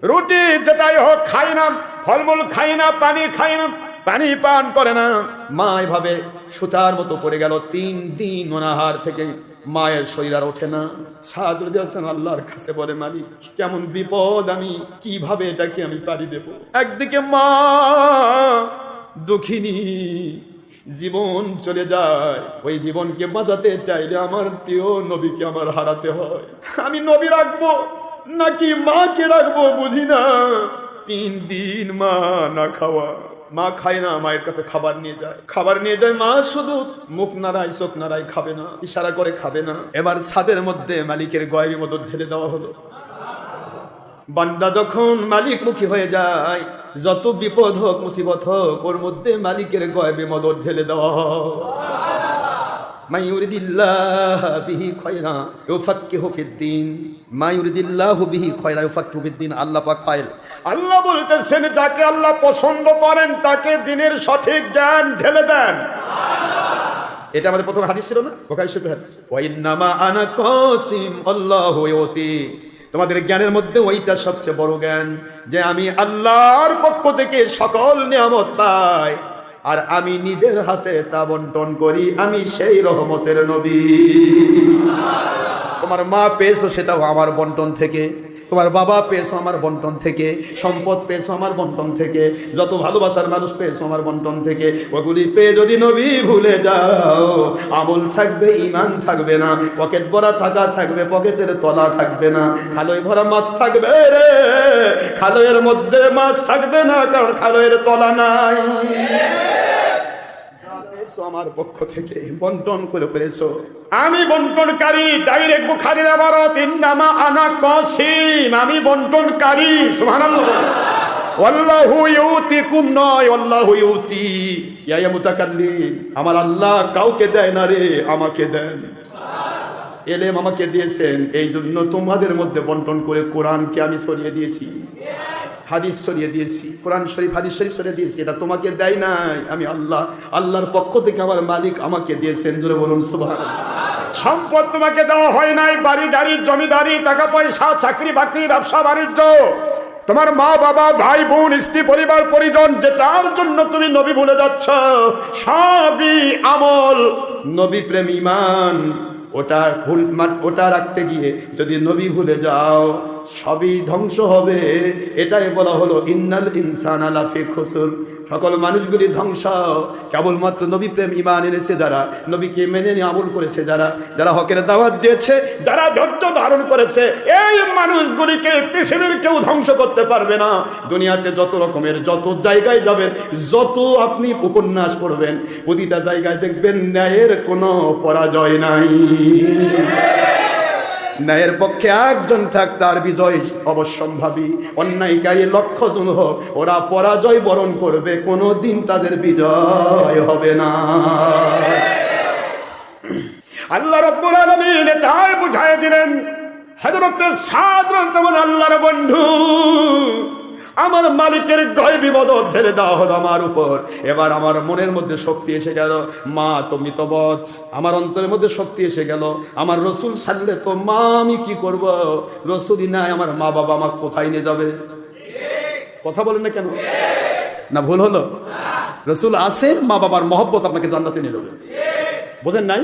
রুটি যেটাই হোক খায় না, ফলমূল খায় না, পানি খায় না, পানি পান করে না। মা এভাবে সুতার মতো পড়ে গেল। 3 দিন অনাহার থেকে মায়ের শরীর আর ওঠে না। সাদ রাদিয়াল্লাহু আনহু আল্লাহর কাছে বলে, মালিক কেমন বিপদ, আমি কিভাবে এটাকে আমি পারি দেব? একদিকে মা দুঃখিনী, জীবন চলে যায়, ওই জীবনকে বাঁচাতে চাইলে আমার প্রিয় নবীকে আমার হারাতে হয়। আমি নবী রাখবো নাকি মাকে রাখবো বুঝি না। 3 দিন মা না খাওয়া, মা খায় না, মায়ের কাছে খাবার নিয়ে যায়, খাবার নিয়ে যায়, মা শুধু মুখ নাড়ায়, চোখ নাড়ায়, খাবে না, ইশারা করে খাবে না। এবার ছাদের মধ্যে মালিকের গয়বী মদদ ঢেলে দেওয়া হলো। বান্দা যখন মালিক মুখী হয়ে যায়, যত বিপদ হোক, মুসিবত হোক, ওর মধ্যে মালিকের গয়বী মদদ ঢেলে দেওয়া হয়। মা ইউরিদিল্লাহু বিহি খায়রা ইউফাক্কিহু ফিদ্দিন, মা ইউরিদিল্লাহু বিহি খায়রা ইউফাক্কিহু ফিদ্দিন। আল্লাহ পাক পাইল, আল্লাহ বলতেছেন, যাকে আল্লাহ পছন্দ করেন তাকে দ্বীনের সঠিক জ্ঞান ঢেলে দেন। এটা আমাদের প্রথম হাদিস ছিল না, বুখারী শরীফের হাদিস, ওয়া ইন্নামা আনা কাসিম আল্লাহু ইউতি। তোমাদের জ্ঞানের মধ্যে ওইটা সবচেয়ে বড় জ্ঞান, যে আমি আল্লাহর পক্ষ থেকে সকল নিয়ামত পাই, আর আমি নিজের হাতে তা বন্টন করি। আমি সেই রহমতের নবী। তোমার মা পেয়েছো সেটাও আমার বন্টন থেকে, তোমার বাবা পেয়েছো আমার বন্টন থেকে, সম্পদ পেয়েছো আমার বন্টন থেকে, যত ভালোবাসার মানুষ পেয়েছো আমার বন্টন থেকে। ওগুলি পেয়ে যদি নবী ভুলে যাও, আমল থাকবে, ঈমান থাকবে না, পকেট ভরা টাকা থাকবে, পকেটের তলা থাকবে না, খালই ভরা মাছ থাকবে রে, খালইয়ের মধ্যে মাছ থাকবে না, কারণ খালইয়ের তলা নাই। আমার পক্ষ থেকে বন্টন করে পেরেছো। আমি বন্টনকারী, ডাইরেক্ট বুখারীর ইবারত, ইন্নামা আনা কাসিম, আমি বন্টনকারী। সুবহানাল্লাহ। ওয়াল্লাহু ইউতিকুম নয়, ওয়াল্লাহু ইউতি। ইয়া মুতাকাল্লিম, আমার আল্লাহ কাউকে দেয় না রে, আমাকে দেন। এলেম আমাকে দিয়েছেন, এই জন্য তোমাদের মধ্যে বন্টন করে কোরআনকে আমি ছড়িয়ে দিয়েছি, হাদিস ছড়িয়ে দিয়েছি, কোরআন শরীফ হাদিস শরীফ ছড়িয়ে দিয়েছি। এটা তোমাকে দেয় নাই, আমি আল্লাহ, আল্লাহর পক্ষ থেকে আমার মালিক আমাকে দিয়েছেন। জোরে বলুন সুবহানাল্লাহ। সম্পদ তোমাকে দেওয়া হয় নাই, বাড়ি গাড়ি জমিদারি টাকা পয়সা চাকরি বাকরি ব্যবসা বাণিজ্য, তোমার মা বাবা ভাই বোন স্ত্রী পরিবার পরিজন, যেটার জন্য তুমি নবী ভুলে যাচ্ছ, সবই আমল নবী প্রেম ঈমান। ওটা রাখতে গিয়ে যদি নবী ভুলে যাও, সবই ধ্বংস হবে। এটাই বলা হলো ইন্নাল ইনসানা লাফি খুসুর, সকল মানুষগুলি ধ্বংস। কেবলমাত্র নবী প্রেম ঈমান এনেছে যারা, নবীকে মেনে নিয়ে আমল করেছে যারা, যারা হকের দাওয়াত দিয়েছে, যারা ধৈর্য ধারণ করেছে, এই মানুষগুলিকে পৃথিবীর কেউ ধ্বংস করতে পারবে না। দুনিয়াতে যত রকমের যত জায়গায় যাবেন, যত আপনি উপন্যাস পড়বেন, প্রতিটা জায়গায় দেখবেন ন্যায়ের কোনো পরাজয় নাই। ন্যায়ের পক্ষে একজন থাক, তার বিজয় অবশ্যম্ভাবী। অন্যায়কারী লক্ষ জন হোক, ওরা পরাজয় বরণ করবে, কোনোদিন তাদের বিজয় হবে না। আল্লাহ রাব্বুল আলামিন তাই বুঝায় দিলেন, হযরত সাদ রাদিয়াল্লাহু আল্লাহর বন্ধু, আমার মালিকের গায়বী মদদ ঢেলে দেওয়া হলো আমার উপর। এবার আমার মনের মধ্যে শক্তি এসে গেল, মা তো মৃতবৎ, আমার অন্তরের মধ্যে শক্তি এসে গেল, আমার রসুল ছাড়লে তো মা আমি কি করব, রসুলই নাই, আমার মা বাবা আমাকে কোথায় নিয়ে যাবে? কথা বলেন না কেন? না ভুল হলো? রসুল আছে, মা বাবার মহব্বত আপনাকে জান্নাতে নিয়ে যাবে। বোঝেন নাই?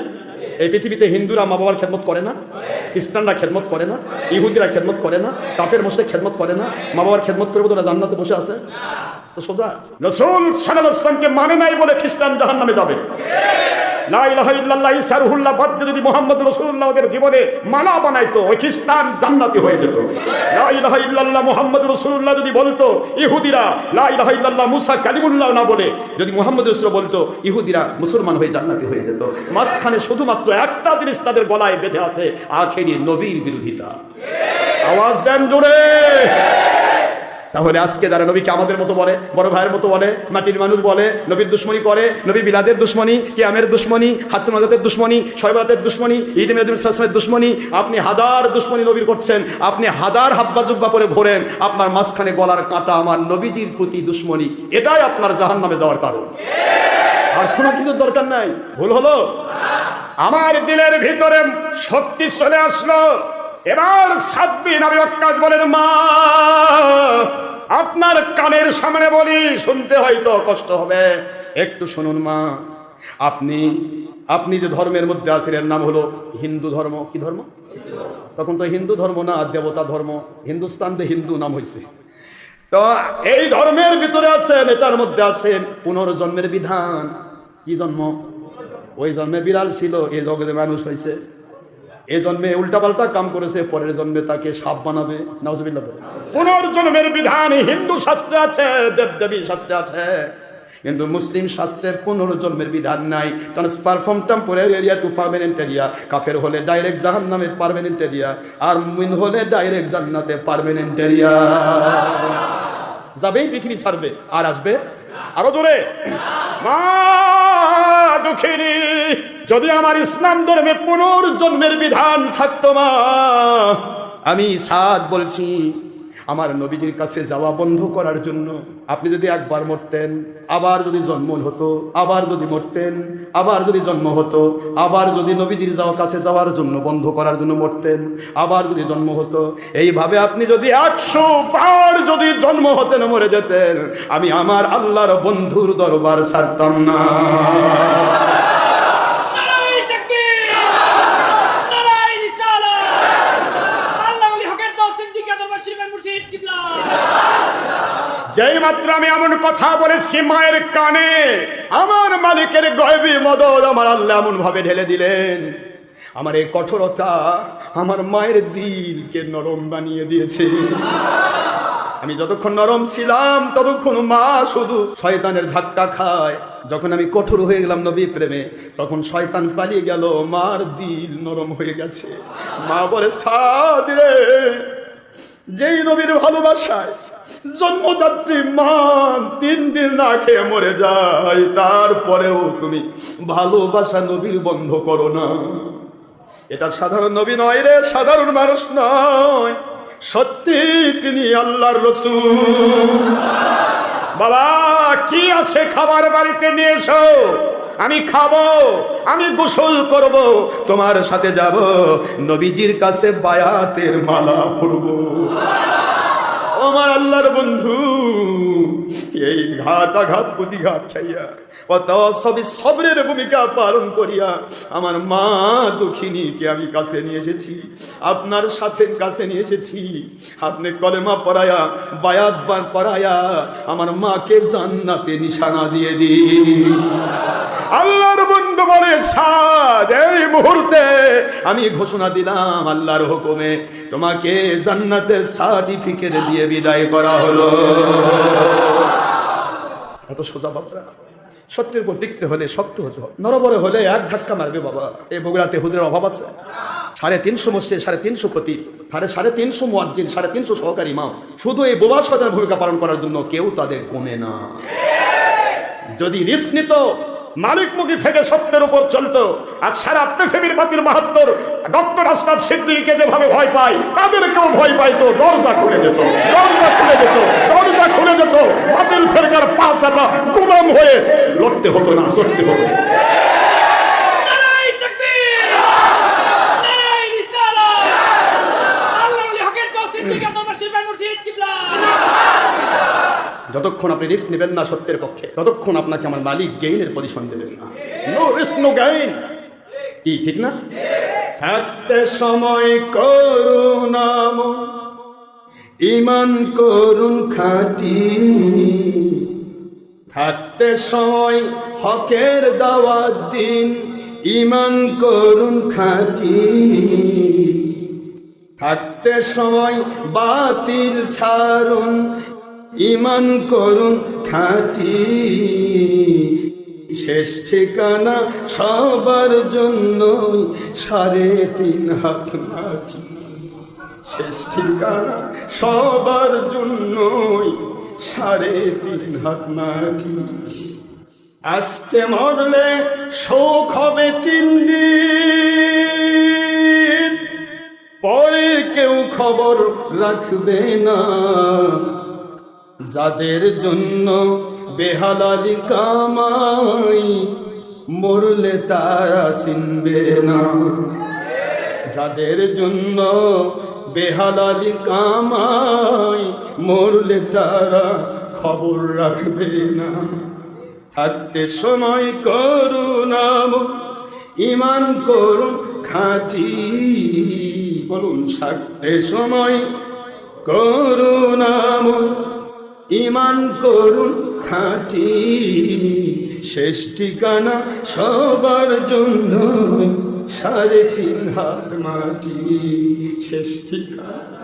এই পৃথিবীতে হিন্দুরা মা বাবার খেদমত করে না, খ্রিস্টানরা খেদমত করে না, ইহুদিরা খেদমত করে না, কাফের মুশরিক খেদমত করে না, মা বাবার খেদমত করবে তো ওরা জান্নাতে বসে আছে? তো সোজা। রাসূল সাল্লাল্লাহু আলাইহি ওয়াসাল্লামকে মানে নাই বলে খ্রিস্টান জাহান্নামে যাবে। লা ইলাহা ইল্লাল্লাহ ইসারুহুল্লাহ বাদ যদি মুহাম্মদ রাসূলুল্লাহ ওদের জীবনে মালা বানাইতো, ওই খ্রিস্টান জান্নাতি হয়ে যেত। লা ইলাহা ইল্লাল্লাহ মুহাম্মদ রাসূলুল্লাহ যদি বলতো, ইহুদিরা লা ইলাহা ইল্লাল্লাহ মুসা কালিমুল্লাহ না বলে যদি মুহাম্মদ রাসূল বলতো, ইহুদিরা মুসলমান হয়ে জান্নাতি হয়ে যেত। মাঝখানে শুধুমাত্র একটা জিনিস তাদের গলায় বেঁধে আছে, আখেরি নবীর বিরোধিতা। আওয়াজ দেন জোরে। তাহলে আজকে যারা নবীকে আমাদের মতো বলে, বড় ভাইয়ের মতো বলে, মাটির মানুষ বলে, নবীর দুশ্মনী করে, নবীর বিলাদের দুশ্মনী, কিয়ামের দুশ্মনী, হাতুন আজাতের দুশ্মনী, শয়বাতের দুশ্মনী, ঈদ মিলাদুল দুশ্মনী, আপনি হাজার দুশ্মনী নবীর করছেন, আপনি হাজার হাব্বা জুব্বা পরে ভোরেন, আপনার মাঝখানে গলার কাঁটা আমার নবীজির প্রতি দুশ্মনী, এটাই আপনার জাহান্নামে যাওয়ার কারণ। আর কোনো কিছুর দরকার নাই। ভুল হলো? আমার দিলের ভিতরে শক্তি চলে আসলো। এবার সাব্বিন আবি ওয়াক্কাস বলেন, মা আপনার কানের সামনে বলি, শুনতে হয়তো কষ্ট হবে, একটু শুনুন মা। আপনি যে ধর্মের মধ্যে আছেন এর নাম হলো হিন্দু ধর্ম। কি ধর্ম? তখন তো হিন্দু ধর্ম না, দেবতা ধর্ম। হিন্দুস্তান দিয়ে হিন্দু নাম হয়েছে। তো এই ধর্মের ভিতরে আছেন, এটার মধ্যে আছেন পুনর্জন্মের বিধান। কি জন্ম? ওই জন্মে বিড়াল ছিল, এই জগতে মানুষ হয়েছে। এই জন্মে উল্টাপাল্টা কাম করেছে, পরের জন্মে তাকে সাপ বানাবে। নাউজুবিল্লাহ। পুনর্জন্মের বিধান হিন্দু শাস্ত্রে আছে, দেবদেবী শাস্ত্রে আছে, কিন্তু মুসলিম শাস্ত্রের পুনর্জন্মের বিধান নাই। Transfer from temporary area to permanent area. কাফের হলে ডাইরেক্ট জাহান্নামে পার্মানেন্ট এরিয়া, আর মুমিন হলে ডাইরেক্ট জান্নাতে পার্মানেন্ট এরিয়া। যাবেই, পৃথিবী ছাড়বে, আর আসবে আরো জোরে। মা দুঃখিনী, যদি আমার ইসলাম ধর্মে পুনর্জন্মের বিধান থাকতো মা, আমি সাদ বলছি, আমার নবীজির কাছে যাওয়া বন্ধ করার জন্য আপনি যদি একবার মরতেন, আবার যদি জন্ম হতো, আবার যদি মরতেন, আবার যদি জন্ম হতো, আবার যদি নবীজির যাওয়া কাছে যাওয়ার জন্য বন্ধ করার জন্য মরতেন, আবার যদি জন্ম হতো, এইভাবে আপনি যদি 100 বার যদি জন্ম হতেন, মরে যেতেন, আমি আমার আল্লাহর বন্ধুর দরবার ছাড়তাম না। যেই মাত্র আমি এমন কথা বলেছি, মায়ের কানে আমার মালিকের গায়বী মদদ আমার আল্লাহ এমন ভাবে ঢেলে দিলেন, আমার এই কঠোরতা আমার মায়ের দিলকে নরম বানিয়ে দিয়েছে। আমি যতক্ষণ নরম ছিলাম ততক্ষণ মা শুধু শয়তানের ধাক্কা খায়। যখন আমি কঠোর হয়ে গেলাম নবী প্রেমে, তখন শয়তান পালিয়ে গেল, মার দিল নরম হয়ে গেছে। মা বলে, সাদ রে, যেই নবীর ভালোবাসায় জন্মদাত্রী মা 3 দিন না খেয়ে মরে যায়, তারপরেও তুমি ভালোবাসা নবীর বন্ধ করো না। এটা সাধারণ নবী নয় রে, সাধারণ মানুষ নয়, সত্যি তিনি আল্লাহর রাসূল। বাবা, কি আছে খাবার বাড়িতে নিয়ে এসো, আমি খাবো, আমি গোসল করব, তোমার সাথে যাব, নবীজির কাছে বায়াতের মালা পরবো। আমার আল্লাহর বন্ধু, এই ঘাতাঘাত প্রতিঘাত খাইয়া সবরের ভূমিকা পালন করিয়া আমার মা দুঃখিনীকে আমি কাছে নিয়ে এসেছি, আপনার সাথে কাছে নিয়ে এসেছি। আপনি কলেমা পড়ায়া, বায়াত পড়ায়া আমার মাকে জান্নাতে নিশানা দিয়ে দিন। আল্লাহর বন্ধু বলে, সাদ, এই মুহূর্তে আমি ঘোষণা দিলাম আল্লাহর হুকুমে তোমাকে জান্নাতের সার্টিফিকেট দিয়ে বিদায় করা হলো। এত সোজা বাপরা। সত্যের উপর টিকতে হলে শক্ত হতে হবে, নরবরে হলে এক ধাক্কা মারবে বাবা। এই বগুড়াতে হুজুরের অভাব আছে, 350 মসজিদ, 350 খতিব, 350 মুয়াজ্জিন, 350 সহকারী ইমাম, শুধু এই বোবা শয়তানের ভূমিকা পালন করার জন্য কেউ তাদের কোনে না। যদি রিস্ক নিত, মালিকমুখী থেকে সত্যের উপর চলতো, আর সারা পৃথিবীর বাতিল 72 ডক্টর আসনাদ সিদ্দিকীকে যেভাবে ভয় পায়, তাদেরকেও ভয় পাইতো, দরজা খুলে যেত, দরজা খুলে যেত, দরজা খুলে যেত, বাতিল ফেরকার পাঁচটা গোলাম হয়ে লড়তে হতো না, সরতে হতো। যতক্ষণ আপনি রিস্ক নেবেন না সত্যের পক্ষে, ততক্ষণ আপনাকে আমার মালিক গেইনের পজিশন দেবেন না। নো রিস্ক নো গেইন, কি ঠিক না? থাকতে সময় করুন ঈমান করুন খাঁটি, থাকতে সময় হকের দাওয়াত দিন, ঈমান করুন খাঁটি, থাকতে সময় বাতিল ছাড়ুন, ঈমান করুন খাঁটি, শেষ ঠিকানা সবার জন্যই 3.5 হাত মাটি, শেষ ঠিকানা সবার জন্যই 3.5 হাত মাটি। আজকে মরলে শোক হবে 3 দিন, পরে কেউ খবর রাখবে না, যাদের জন্য বেহালালি কামাই, মরলে তারা চিনবে না, যাদের জন্য বেহালালি কামাই, মরলে তারা খবর রাখবে না। থাকতে সময় করুন ঈমান করুন খাঁটি, বলুন, থাকতে সময় করুন ঈমান করুন খাঁটি, শেষ ঠিকানা সবার জন্য 3.5 হাত মাটি, শেষ ঠিকানা।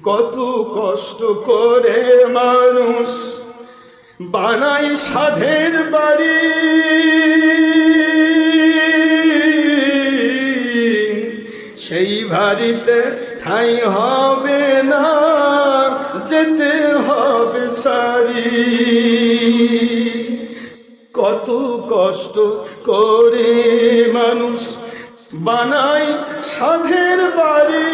কত কষ্ট করে মানুষ বানাই সাধের বাড়ি, সেই বাড়িতে ঠাঁই হবে না, যেতে হবে সারি। কত কষ্ট করে মানুষ বানাই সাধের বাড়ি,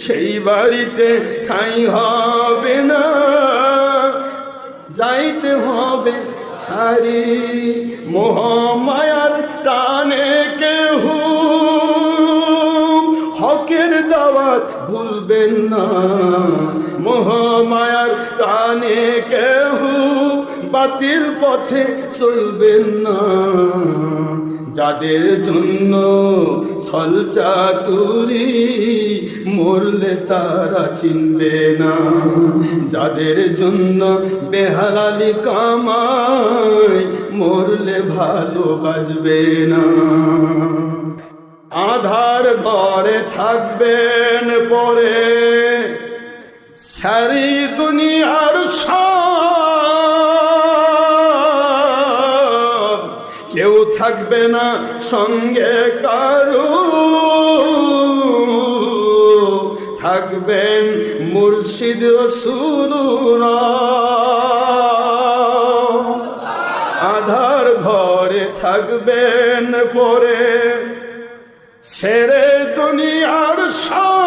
সেই বাড়িতে ঠাঁই হবে না, যাইতে হবে সারি। মোহমায়ার টানে কেহ হকের দাওয়াত ভুলবেন না, মোহমায়ার টানে কেহ বাতিল পথে চলবেন না, যাদের জন্য ছল চাতুরি মরলে তারা চিনবে না, যাদের জন্য বেহালালি কামাই মরলে ভালোবাসবে না। আধার ঘরে থাকবেন পরে, সারি দুনিয়ার সব, কেউ থাকবে না সঙ্গে কারো, থাকবেন মুর্শিদ রাসূলুল্লাহ। আধার ঘরে থাকবেন পরে, ছেড়ে দুনিয়ার সব,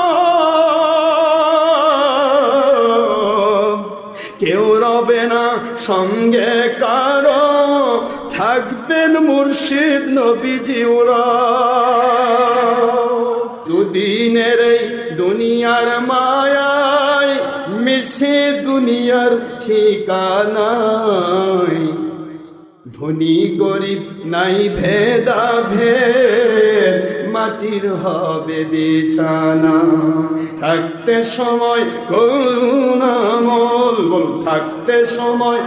কেউ রবে না সঙ্গে কারো, থাকবেন মুর্শিদ নবীজি ওরা। দুদিনের এই দুনিয়ার মায়ায় মিশে দুনিয়ার ঠিকানায়, ধনী গরিব নাই ভেদা ভেদ, মাটির হবে বিছানা। থাকতে সময় করুন আমল, বলুন থাকতে সময়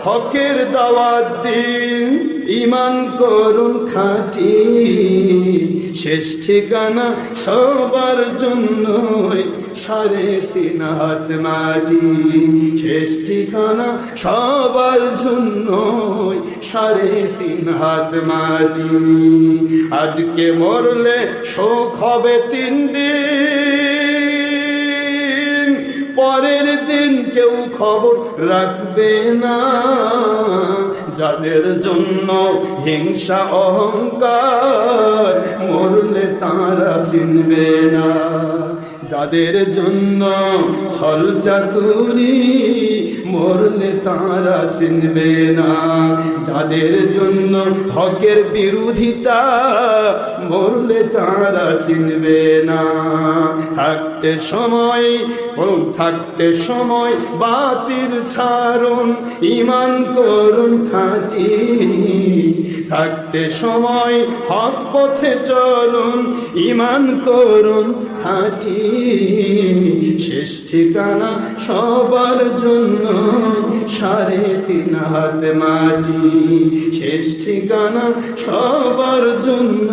হকের দাওয়াত দিন, ঈমান করুন খাঁটি, শেষ ঠিকানা সবার জন্যই 3.5 হাত মাটি। শেষ ঠিকানা সবার জন্যই 3.5 হাত মাটি। আজকে মরলে শোক হবে 3 দিন, পরের দিন কেউ খবর রাখবে না, যাদের জন্য হিংসা অহংকার মরলে তারা চিনবে না, যাদের জন্য ছল চাতুরি মরলে তারা চিনবে না, যাদের জন্য হকের বিরোধিতা মরলে তারা চিনবে না। থাকতে সময় বাতিল ছাড়ুন, ঈমান করুন খাঁটি, থাকতে সময় হক পথে চলুন, ঈমান করুন খাঁটি, শেষ ঠিকানা সবার জন্য 3.5 হাত মাটি। শেষ ঠিকানা সবার জন্য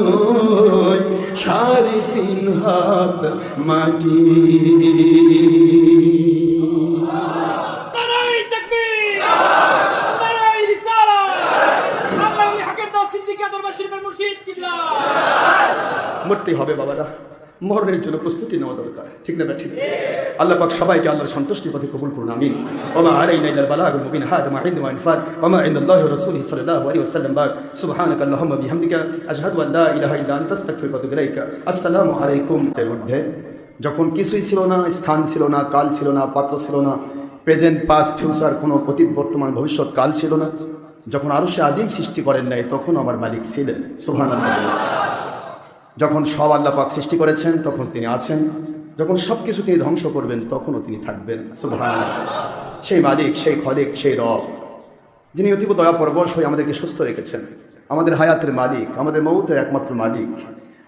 3.5 হাত মাটি। মরতে হবে বাবারা, মরণের জন্য প্রস্তুতি নেওয়া দরকার, ঠিক না? ঠিক। আল্লাহ পাক সবাইকে আল্লাহর সন্তুষ্টি পথে কবুল করুন, আমিন। ওয়া মা আলাইনা ইল্লাল বালাগুল মুবিন, হাদা মা ইনদা ওয়া ইনফাদ ওয়া মা ইনদাল্লাহি ওয়া রাসূলিহি সাল্লাল্লাহু আলাইহি ওয়াসাল্লাম। সুবহানাকা আল্লাহুম্মা বিহামদিকা আশহাদু আন লা ইলাহা ইল্লা আনতা আস্তাগফিরুকা ওয়া আতুবু ইলাইকা। আসসালামু আলাইকুম। এর মধ্যে যখন কিছুই ছিল না, স্থান ছিল না, কাল ছিল না, পাত্র ছিল না, প্রেজেন্ট পাস্ট ফিউচার, কোনো অতীত বর্তমান ভবিষ্যৎ কাল ছিল না, যখন আরশে আজিম সৃষ্টি করেন নাই তখন আমার মালিক ছিলেন। সুবহানাল্লাহ। যখন সব আল্লাহ পাক সৃষ্টি করেছেন তখন তিনি আছেন, যখন সব কিছু তিনি ধ্বংস করবেন তখনও তিনি থাকবেন। সুবহানাল্লাহ। সেই মালিক, সেই খলিক, সেই রব, যিনি অতীব দয়া পরবশ হয়ে আমাদেরকে সুস্থ রেখেছেন, আমাদের হায়াতের মালিক, আমাদের মৌতের একমাত্র মালিক,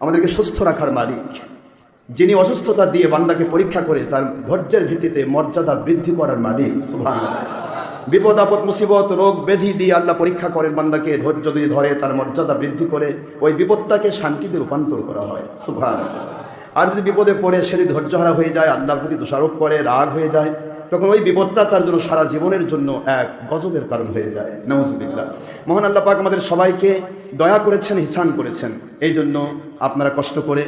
আমাদেরকে সুস্থ রাখার মালিক, যিনি অসুস্থতা দিয়ে বান্দাকে পরীক্ষা করে তার ধৈর্যের ভিত্তিতে মর্যাদা বৃদ্ধি করার মালিক। সুবহানাল্লাহ। বিপদ আপদ মুসিবত রোগ ব্যাধি দিয়ে আল্লাহ পরীক্ষা করেন বান্দাকে, ধৈর্য যদি ধরে তার মর্যাদা বৃদ্ধি করে ওই বিপদটাকে শান্তিতে রূপান্তর করা হয়। সুবহানাল্লাহ। আর যদি বিপদে পড়ে সে যদি ধৈর্যহারা হয়ে যায়, আল্লাহর প্রতি দোষারোপ করে, রাগ হয়ে যায়, তখন ওই বিপদটা তার জন্য সারা জীবনের জন্য এক গজবের কারণ হয়ে যায়। নাউযুবিল্লাহ। মহান আল্লাহ পাক আমাদের সবাইকে দয়া করেছেন, ইহসান করেছেন, এই জন্য আপনারা কষ্ট করে